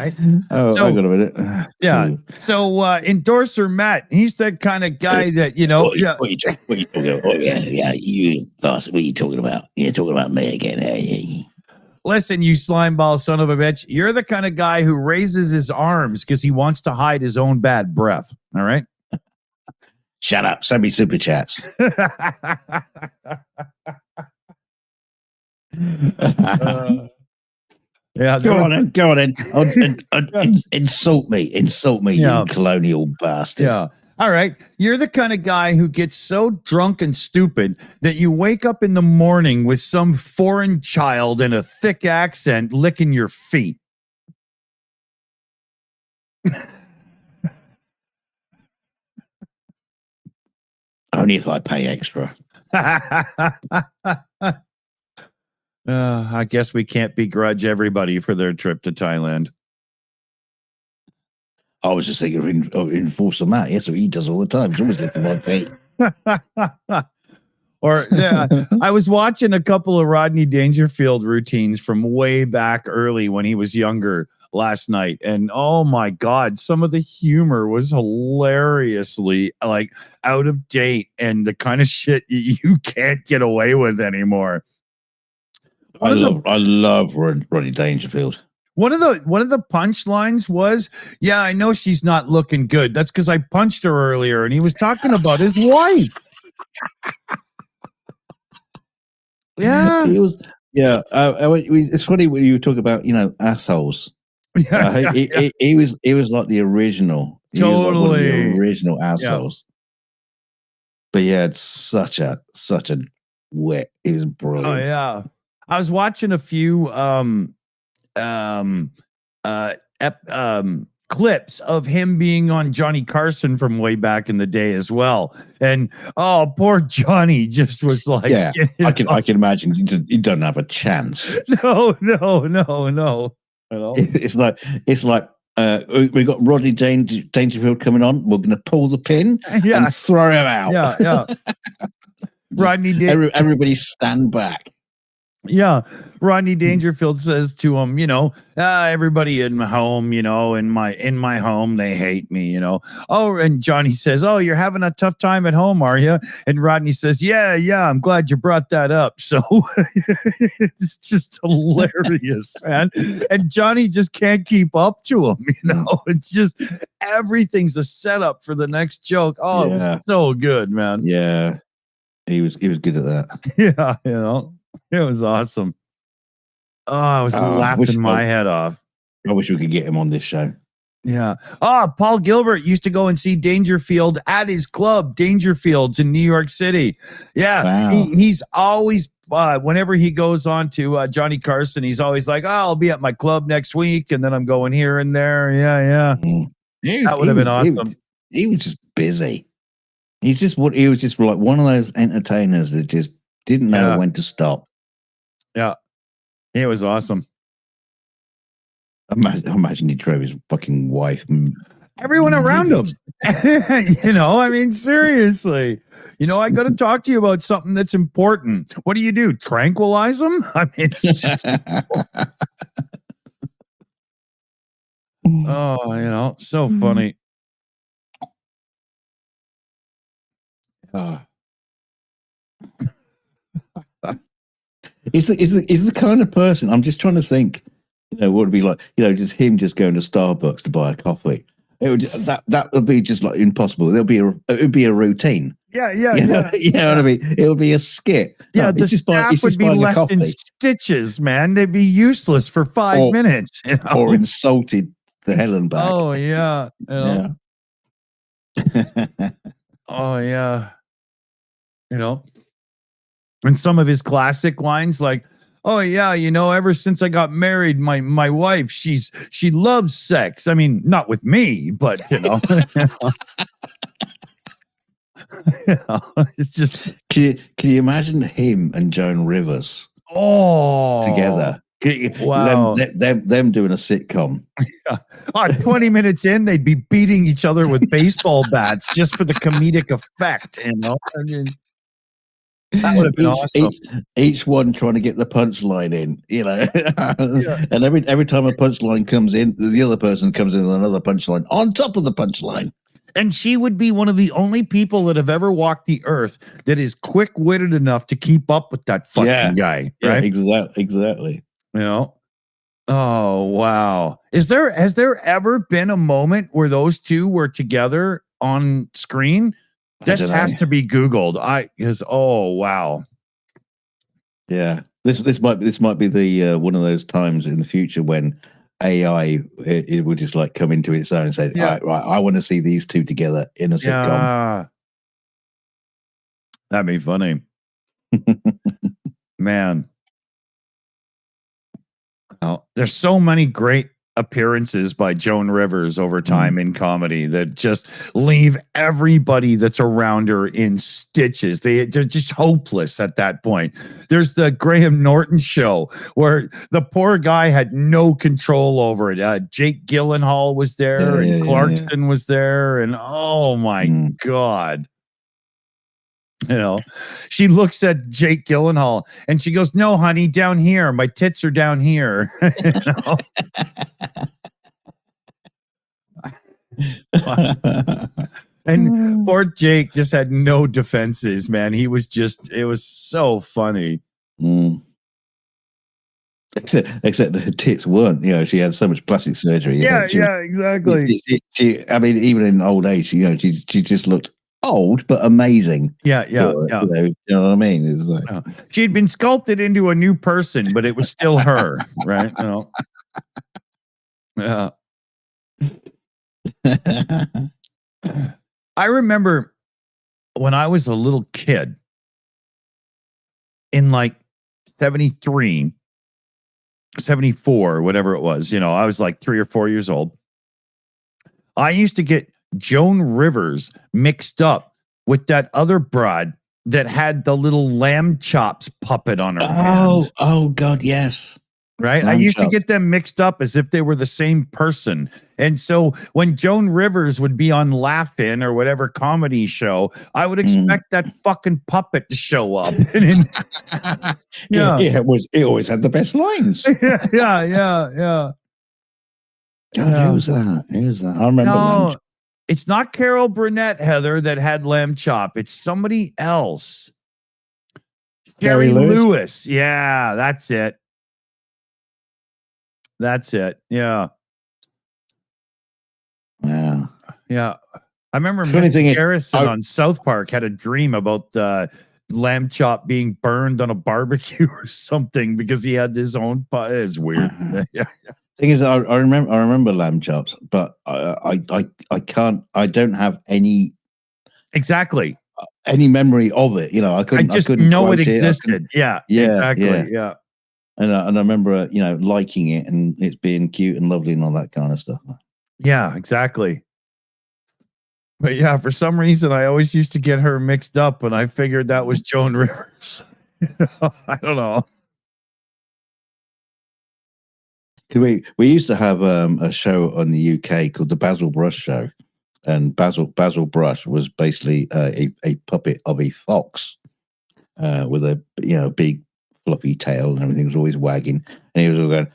Right? Oh, So I got a minute. yeah. Cool. So endorser Matt, he's that kind of guy that yeah. What you talking about? Oh, yeah, you boss. What are you talking about? You're talking about me again. Yeah. Listen, you slimeball son of a bitch, you're the kind of guy who raises his arms because he wants to hide his own bad breath. All right. Shut up. Send me super chats. Yeah, Go on in. Insult me, Yeah. you colonial bastard. Yeah. All right. You're the kind of guy who gets so drunk and stupid that you wake up in the morning with some foreign child in a thick accent licking your feet. Only if I pay extra. I guess we can't begrudge everybody for their trip to Thailand. I was just thinking of enforcer Matt. That's what he does all the time. He's always licking my feet. Or yeah, I was watching a couple of Rodney Dangerfield routines from way back early when he was younger last night, and oh my god, some of the humor was hilariously like out of date and the kind of shit you can't get away with anymore. I love Rodney Dangerfield. One of the punchlines was, "Yeah, I know she's not looking good. That's because I punched her earlier," and he was talking about his wife. Yeah, He was. Yeah, it's funny when you talk about assholes. He was like the original. Totally, he was like one of the original assholes. Yeah. But yeah, it's such a wit. He was brilliant. Oh yeah, I was watching a few clips of him being on Johnny Carson from way back in the day as well, and oh, poor Johnny just was like, yeah, I can imagine he doesn't have a chance. No. It's like we got Rodney Dangerfield coming on. We're going to pull the pin and throw him out. Yeah. Rodney everybody stand back. Yeah, Rodney Dangerfield says to him, everybody in my home, in my home, they hate me, Oh, and Johnny says, "Oh, you're having a tough time at home, are you?" And Rodney says, "Yeah, I'm glad you brought that up." So it's just hilarious, man. And Johnny just can't keep up to him, It's just everything's a setup for the next joke. Oh, yeah. It was so good, man. Yeah, he was good at that. Yeah, it was awesome. Oh, I was laughing my head off. I wish we could get him on this show. Yeah. Paul Gilbert used to go and see Dangerfield at his club, Dangerfield's in New York City. Yeah. Wow. He's always, whenever he goes on to Johnny Carson, he's always like, I'll be at my club next week, and then I'm going here and there. Yeah. That would have been awesome. He was just busy. He was just like one of those entertainers that just didn't know when to stop. Yeah. It was awesome. Imagine he drove his fucking wife. Everyone around him. I mean, seriously. I got to talk to you about something that's important. What do? Tranquilize them? I mean, it's just... Oh, so funny. Is the kind of person, I'm just trying to think, what would be like, just him just going to Starbucks to buy a coffee. It would that would be just like impossible. It would be a routine. Yeah. You know what I mean? It would be a skit. Yeah, the staff would be left in stitches, man. They'd be useless for 5 minutes. Or insulted the hell and back. Oh, yeah. Yeah. Oh, yeah. And some of his classic lines like, "Oh yeah, ever since I got married, my wife, she loves sex. I mean, not with me, but it's just." Can you imagine him and Joan Rivers together? Wow, them doing a sitcom. 20 minutes in, they'd be beating each other with baseball bats just for the comedic effect. I mean, That would have been awesome. Each one trying to get the punchline in, you know. Yeah. And every time a punchline comes in, the other person comes in with another punchline on top of the punchline. And she would be one of the only people that have ever walked the earth that is quick-witted enough to keep up with that fucking guy, Yeah, right? exactly. You know? Oh, wow. Has there ever been a moment where those two were together on screen? This has to be Googled. Oh, wow. Yeah. This might be the one of those times in the future when AI it would just like come into its own and say, Yeah. all right, I want to see these two together in a sitcom. Yeah. That'd be funny. Man. Oh, there's so many great appearances by Joan Rivers over time in comedy that just leave everybody that's around her in stitches. They're just hopeless at that point. There's the Graham Norton show where the poor guy had no control over it. Jake Gyllenhaal was there and Clarkson was there, and oh my God. You know, she looks at Jake Gyllenhaal and she goes, "No, honey, down here. My tits are down here." You know? And poor Jake just had no defenses, man. It was so funny. Except the tits weren't, you know, she had so much plastic surgery. Yeah, exactly. She, I mean, even in old age, you know, she just looked old but amazing. Yeah. You know what I mean? It's like, she'd been sculpted into a new person, but it was still her, right? You know? Yeah. I remember when I was a little kid in like 73, 74, whatever it was, you know, I was like 3 or 4 years old. I used to get Joan Rivers mixed up with that other broad that had the little lamb chops puppet on her hand. Oh God, yes. Right? I used to get them mixed up as if they were the same person. And so when Joan Rivers would be on Laugh-In or whatever comedy show, I would expect that fucking puppet to show up. It always had the best lines. Yeah. God, who's that? I remember No, it's not Carol Burnett, Heather, that had lamb chop. It's somebody else. Jerry Lewis. Yeah, that's it. Yeah. Wow. Yeah. I remember Harrison on South Park had a dream about lamb chop being burned on a barbecue or something because he had his own pie. It's weird. Yeah. Thing is, I remember lamb chops, but I don't have any memory of it. You know, I couldn't know it existed. Exactly. Yeah. And I remember, you know, liking it and it's being cute and lovely and all that kind of stuff. Yeah, exactly. But yeah, for some reason, I always used to get her mixed up, and I figured that was Joan Rivers. I don't know. We used to have a show on the UK called the Basil Brush Show, and Basil Brush was basically a puppet of a fox with a big floppy tail and everything was always wagging, and he was all going,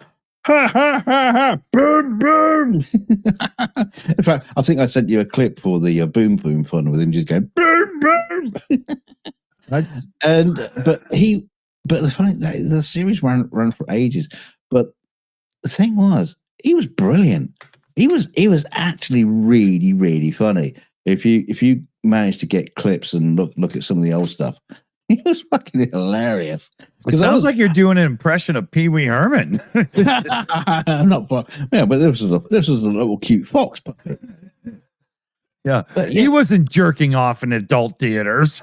ha ha ha ha, boom boom. In fact, I think I sent you a clip for the boom boom fun with him just going boom boom. But the funny the series ran for ages, but the thing was he was brilliant. He was actually really, really funny. If you managed to get clips and look at some of the old stuff, he was fucking hilarious. It sounds like you're doing an impression of Pee Wee Herman. I'm not, but this was a little cute fox puppet. Yeah, but he wasn't jerking off in adult theaters.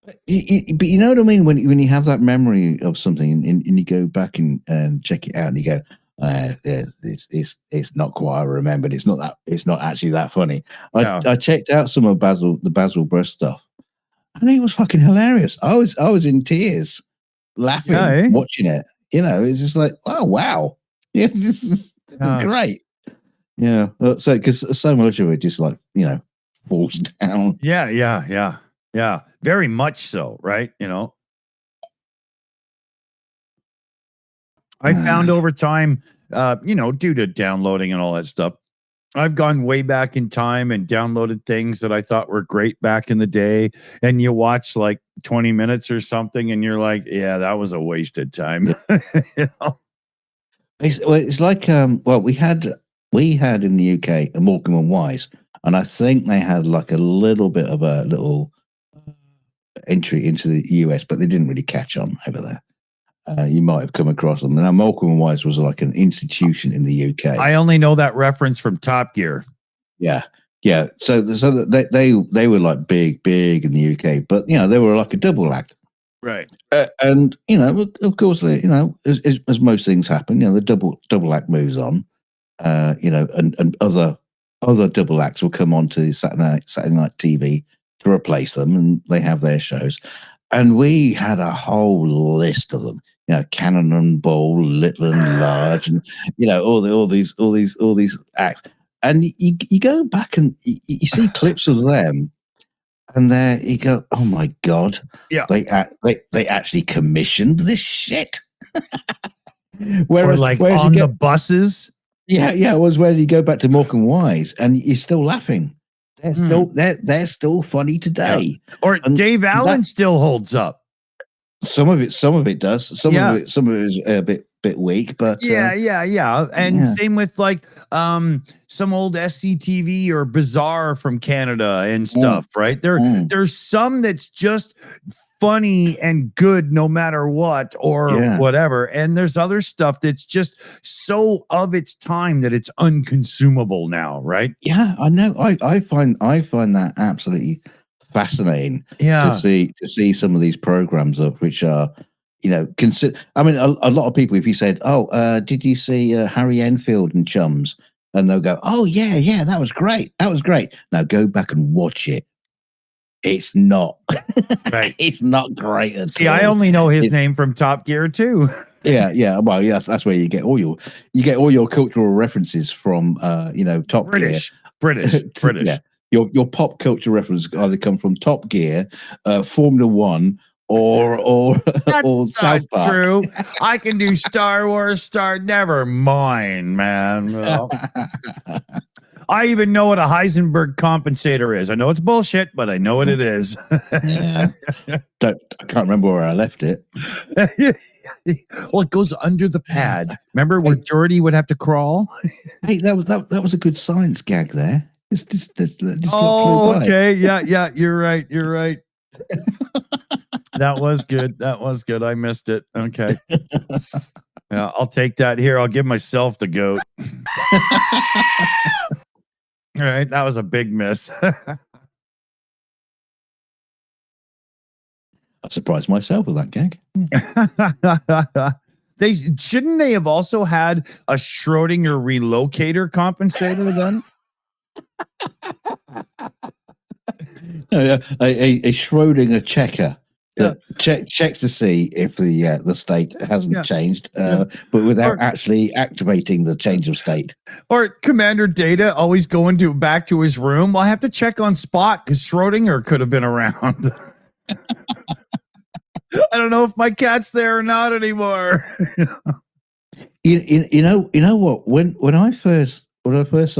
But you know what I mean, when you have that memory of something and you go back and check it out and you go, it's not quite I remembered. It's not actually that funny. I checked out some of the Basil Brush stuff. And it was fucking hilarious. I was in tears, laughing, watching it. You know, it's just like, oh wow, yeah, this is great. Yeah, so because so much of it just like falls down. Yeah. Yeah, very much so, right? I found over time, due to downloading and all that stuff, I've gone way back in time and downloaded things that I thought were great back in the day. And you watch like 20 minutes or something, and you're like, yeah, that was a wasted time. you know? It's like we had in the UK a Morecambe and Wise, and I think they had like a little bit of a little entry into the US, but they didn't really catch on over there. You might have come across them. Now, Morecambe and Wise was like an institution in the UK. I only know that reference from Top Gear. Yeah, yeah. So they were like big in the UK, but they were like a double act, right? And of course, as most things happen, the double act moves on, and other double acts will come on to Saturday night TV to replace them, and they have their shows. And we had a whole list of them, Cannonball, Little and Large, and all these acts. And you go back and you see clips of them, and there you go, oh my god, yeah, they actually commissioned this shit. whereas on the buses, yeah. Was where you go back to Morecambe Wise, and you're still laughing. They're still funny today. Yeah. Or Dave Allen still holds up. Some of it does. Some of it is a bit weak, but yeah. And same with like some old SCTV or Bizarre from Canada and stuff, right? There's some that's just funny and good no matter what or whatever, and there's other stuff that's just so of its time that it's unconsumable now, right? Yeah, I know. I find that absolutely fascinating. To see some of these programs of which are consider. I mean, a lot of people, if you said, did you see Harry Enfield and Chums, and they'll go, oh yeah, that was great, now go back and watch it. It's not right. It's not great at all. I only know his name from Top Gear too. Yeah. Well, yes, that's where you get all your cultural references from. Top British. Gear. Yeah. Your pop culture reference either come from Top Gear, Formula One, or South Park. True. I can do Star Wars. Never mind, man. Well, I even know what a Heisenberg compensator is. I know it's bullshit, but I know what it is. I can't remember where I left it. Well, it goes under the pad. Remember where Geordie would have to crawl? Hey, that was a good science gag there. Just okay. Yeah. You're right. That was good. I missed it. Okay. Yeah, I'll take that. Here, I'll give myself the goat. All right, that was a big miss. I surprised myself with that gag. Shouldn't they have also had a Schrodinger relocator compensator then? A Schrodinger checker that checks to see if the state hasn't changed, but without actually activating the change of state. Or Commander Data always going back to his room. Well, I have to check on Spot because Schrodinger could have been around. I don't know if my cat's there or not anymore. You know what? When I first saw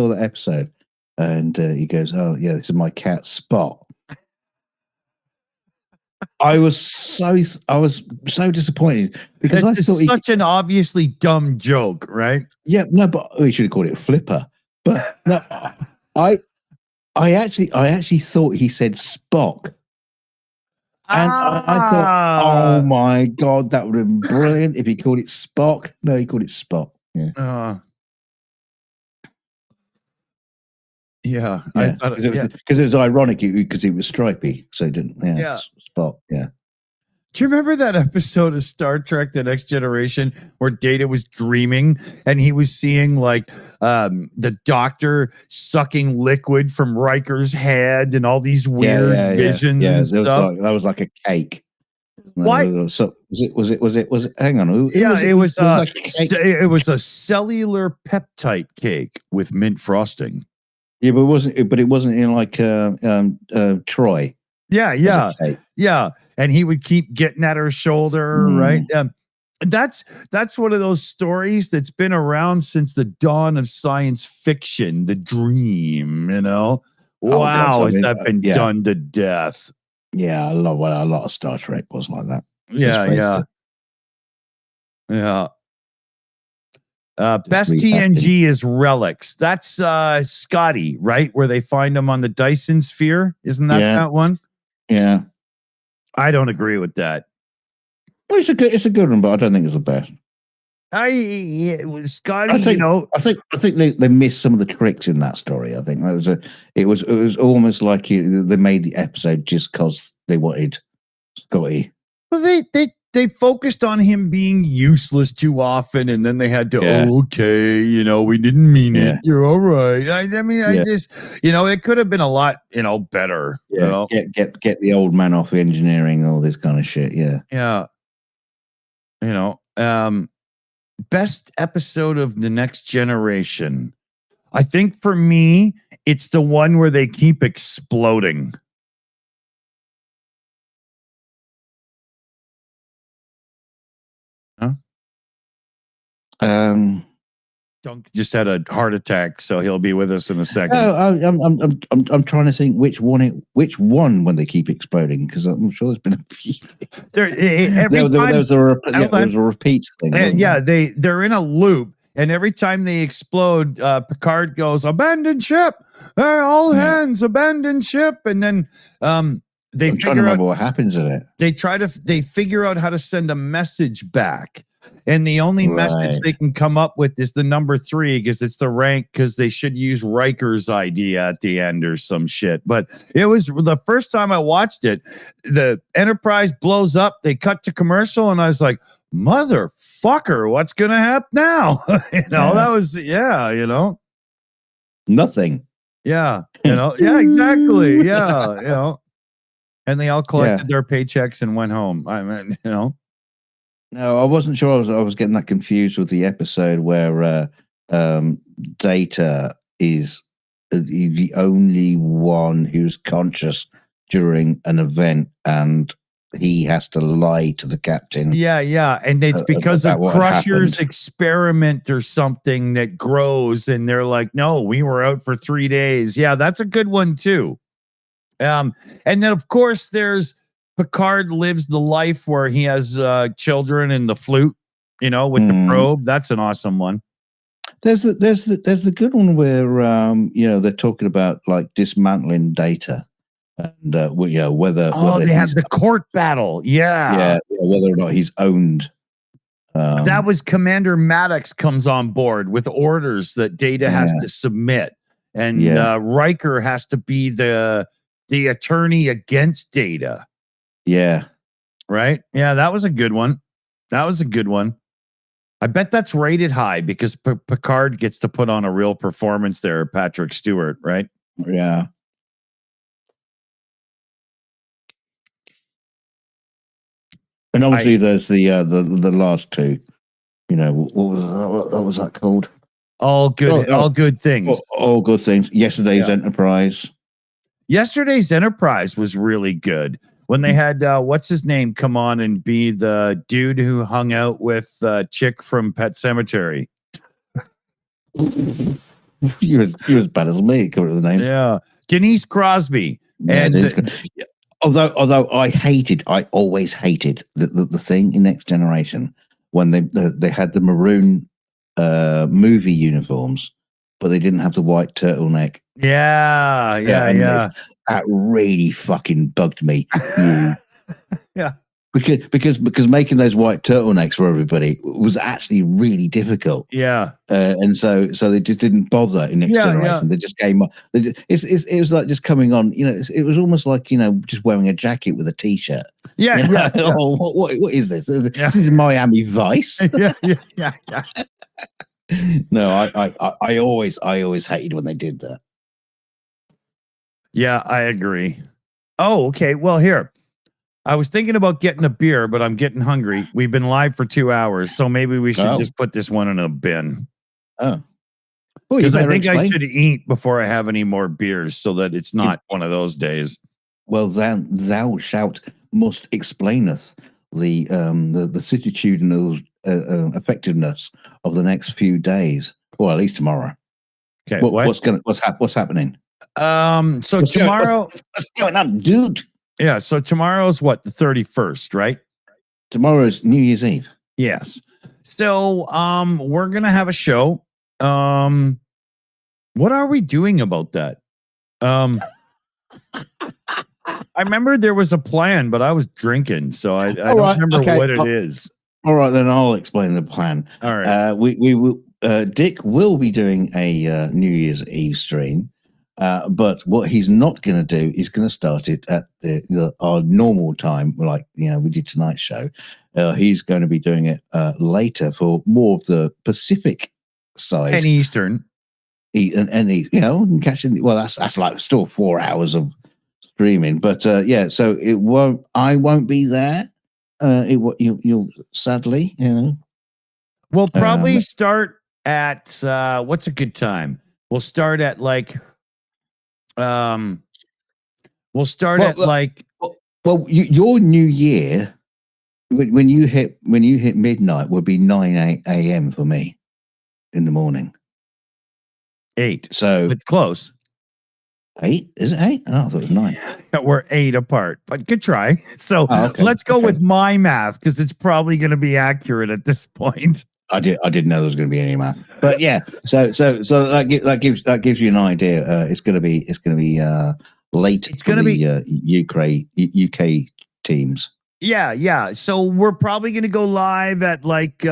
that episode, and he goes, "Oh yeah, this is my cat Spot." I was so disappointed because I thought such an obviously dumb joke, right? Yeah, no, but we should have called it Flipper. But no, I actually thought he said Spock, and I thought, oh my god, that would have been brilliant if he called it Spock. No, he called it Spock. Yeah. Yeah, because it was ironic because it was stripy, so it didn't. Yeah, Spot. Yeah. Do you remember that episode of Star Trek: The Next Generation where Data was dreaming and he was seeing like the Doctor sucking liquid from Riker's head and all these weird visions and stuff? That was like a cake. What? So was it? Hang on. It was a cellular peptide cake with mint frosting. Yeah, but it wasn't in like Troy. Yeah, as a yeah, cape. yeah. And he would keep getting at her shoulder, right? That's one of those stories that's been around since the dawn of science fiction, the dream, you know. Oh God, Wow, I has mean, that been yeah, done to death? yeah. A lot of Star Trek was like that. Let's Yeah, face yeah, it. yeah. Just Best rehashing. TNG is Relics. That's Scotty, right? Where they find him on the Dyson sphere. Isn't that Yeah, that one? yeah. I don't agree with that. Well, it's a good one, but I don't think it's the best. Scotty, I think I think they missed some of the tricks in that story. I think that was it was almost like they made the episode just because they wanted Scotty. well, they focused on him being useless too often, and then they had to, Yeah, okay, we didn't mean it. yeah, You're all right. I mean, I yeah, just, it could have been a lot, better. yeah. Get the old man off engineering, all this kind of shit. Yeah. Yeah. You know, best episode of The Next Generation. I think for me, it's the one where they keep exploding. Huh? Dunk just had a heart attack, so he'll be with us in a second. I'm trying to think which one when they keep exploding, because I'm sure there's been a few. There was a repeat thing. they're in a loop, and every time they explode, Picard goes, "Abandon ship! All hands, abandon ship!" And then they I'm trying to figure out remember what happens in it. they figure out how to send a message back. And the only message Right. they can come up with is the number 3, because it's the rank, because they should use Riker's idea at the end or some shit. But it was the first time I watched it, the Enterprise blows up, they cut to commercial, and I was like, motherfucker, what's gonna happen now? That was Nothing. yeah, yeah, exactly. Yeah, and they all collected their paychecks and went home. I mean, No, I wasn't sure. I was getting that confused with the episode where Data is the only one who's conscious during an event, and he has to lie to the captain. Yeah, and it's because of what Crusher's happened. experiment or something that grows, and they're like, "No, we were out for 3 days." Yeah, that's a good one too. And then of course there's Picard lives the life where he has children and the flute, with the probe. That's an awesome one. There's the good one where they're talking about like dismantling Data, and whether they have the court battle. Yeah, whether or not he's owned. That was Commander Maddox comes on board with orders that Data has to submit, and Riker has to be the attorney against Data. Yeah. Right? Yeah, that was a good one. I bet that's rated high because Picard gets to put on a real performance there, Patrick Stewart, right? Yeah. And obviously there's the last two. What was that called? All good things. All good things. Yesterday's Enterprise. Yesterday's Enterprise was really good. When they had what's his name come on and be the dude who hung out with chick from Pet Sematary. You're as bad as me. Come up with the name. Yeah, Denise Crosby. Although I always hated the thing in Next Generation when they had the maroon movie uniforms, but they didn't have the white turtleneck. Yeah. That really fucking bugged me. Yeah. Because making those white turtlenecks for everybody was actually really difficult. Yeah. And so they just didn't bother in Next Generation. Yeah. They just came on. It was like just coming on. It was almost like just wearing a jacket with a t-shirt. Yeah. Oh, what is this? This is Miami Vice. Yeah. No, I always hated when they did that. Yeah, I agree. Oh, okay. Well, here. I was thinking about getting a beer, but I'm getting hungry. We've been live for 2 hours, so maybe we should just put this one in a bin. Oh. Because I think I should eat before I have any more beers so that it's not one of those days. well, thou shalt must explaineth the situatudinal effectiveness of the next few days, or at least tomorrow. Okay, What's happening? So What's tomorrow, what's going on, dude? yeah. So tomorrow's what, the 31st, right? Tomorrow's New Year's Eve. Yes. So, we're gonna have a show. What are we doing about that? I remember there was a plan, but I was drinking, so I don't remember what it is. All right, then I'll explain the plan. All right. We will. Dick will be doing a New Year's Eve stream, but what he's not going to do is going to start it at our normal time, like we did tonight's show. He's going to be doing it later for more of the Pacific side, And Eastern. And catching. Well, that's like still 4 hours of streaming, but so it won't. I won't be there. You'll sadly, We'll probably start at what's a good time? We'll start at like your New Year when you hit midnight would be 9 a.m. for me in the morning. 8. So it's close. 8? Is it 8? Oh, I thought it was 9. We're 8 apart, but good try. So let's go with my math because it's probably going to be accurate at this point. I didn't know there was going to be any math, but yeah. So that gives you an idea. It's going to be late. It's going to be UK teams. Yeah. So we're probably going to go live at like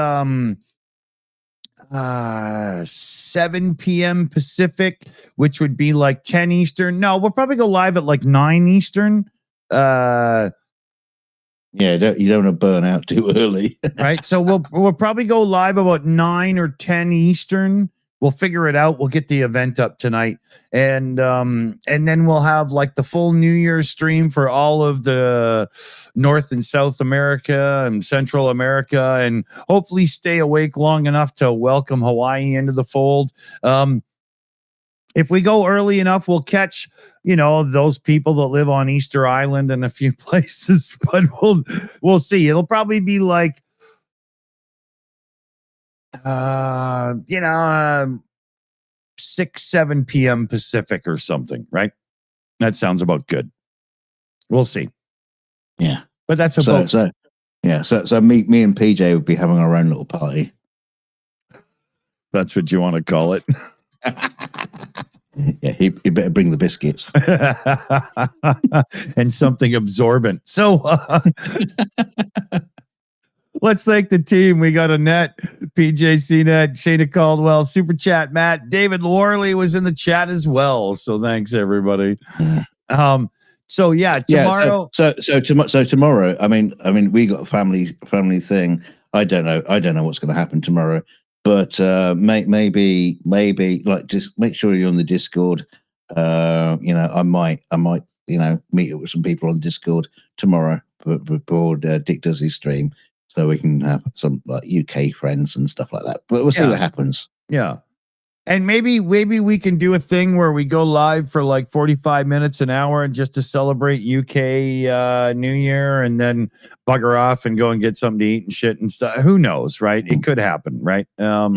7 p.m. Pacific, which would be like 10 Eastern. No, we'll probably go live at like 9 Eastern. Yeah, you don't want to burn out too early. Right. So we'll probably go live about 9 or 10 Eastern. We'll figure it out. We'll get the event up tonight. And then we'll have like the full New Year's stream for all of the North and South America and Central America, and hopefully stay awake long enough to welcome Hawaii into the fold. If we go early enough, we'll catch, those people that live on Easter Island and a few places, but we'll see. It'll probably be like, 6, 7 p.m. Pacific or something, right? That sounds about good. We'll see. Yeah. But that's about so me and PJ would be having our own little party. That's what you want to call it. Yeah, he better bring the biscuits and something absorbent. So let's thank the team. We got Annette, PJ CNET, Shayna Caldwell, Super Chat Matt, David Worley was in the chat as well. So thanks everybody. So yeah, tomorrow. So tomorrow. I mean, we got a family thing. I don't know what's going to happen tomorrow. But maybe like just make sure you're on the Discord. I might meet up with some people on Discord tomorrow before Dick does his stream, so we can have some like UK friends and stuff like that. But we'll see what happens. Yeah. And maybe we can do a thing where we go live for like 45 minutes, an hour, and just to celebrate UK New Year, and then bugger off and go and get something to eat and shit and stuff. Who knows, right? It could happen, right? So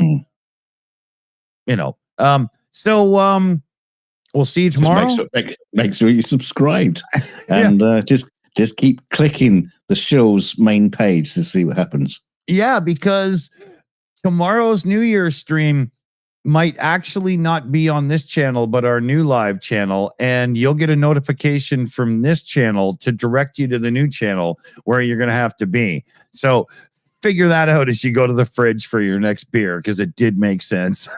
we'll see you tomorrow. Make sure you're subscribed and just keep clicking the show's main page to see what happens. Yeah, because tomorrow's New Year's stream might actually not be on this channel, but our new live channel. And you'll get a notification from this channel to direct you to the new channel where you're going to have to be. So figure that out as you go to the fridge for your next beer, because it did make sense.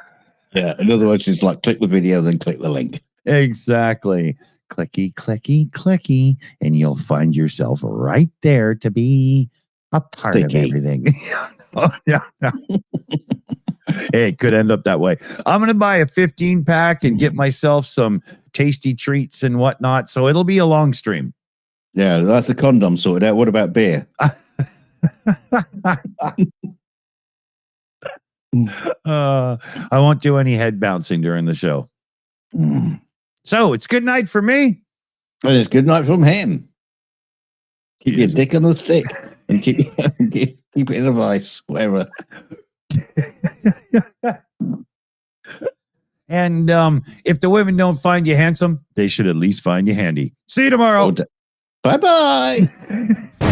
Yeah. In other words, just like click the video, then click the link. Exactly. Clicky, clicky, clicky. And you'll find yourself right there to be a part of everything. Yeah. Hey, it could end up that way. I'm going to buy a 15 pack and get myself some tasty treats and whatnot. So it'll be a long stream. Yeah, that's a condom sorted out. What about beer? I won't do any head bouncing during the show. So it's good night for me. Well, it's good night from him. Keep your Yes. dick on the stick and keep it in a vice, whatever. And if the women don't find you handsome, they should at least find you handy. See you tomorrow. Bye bye.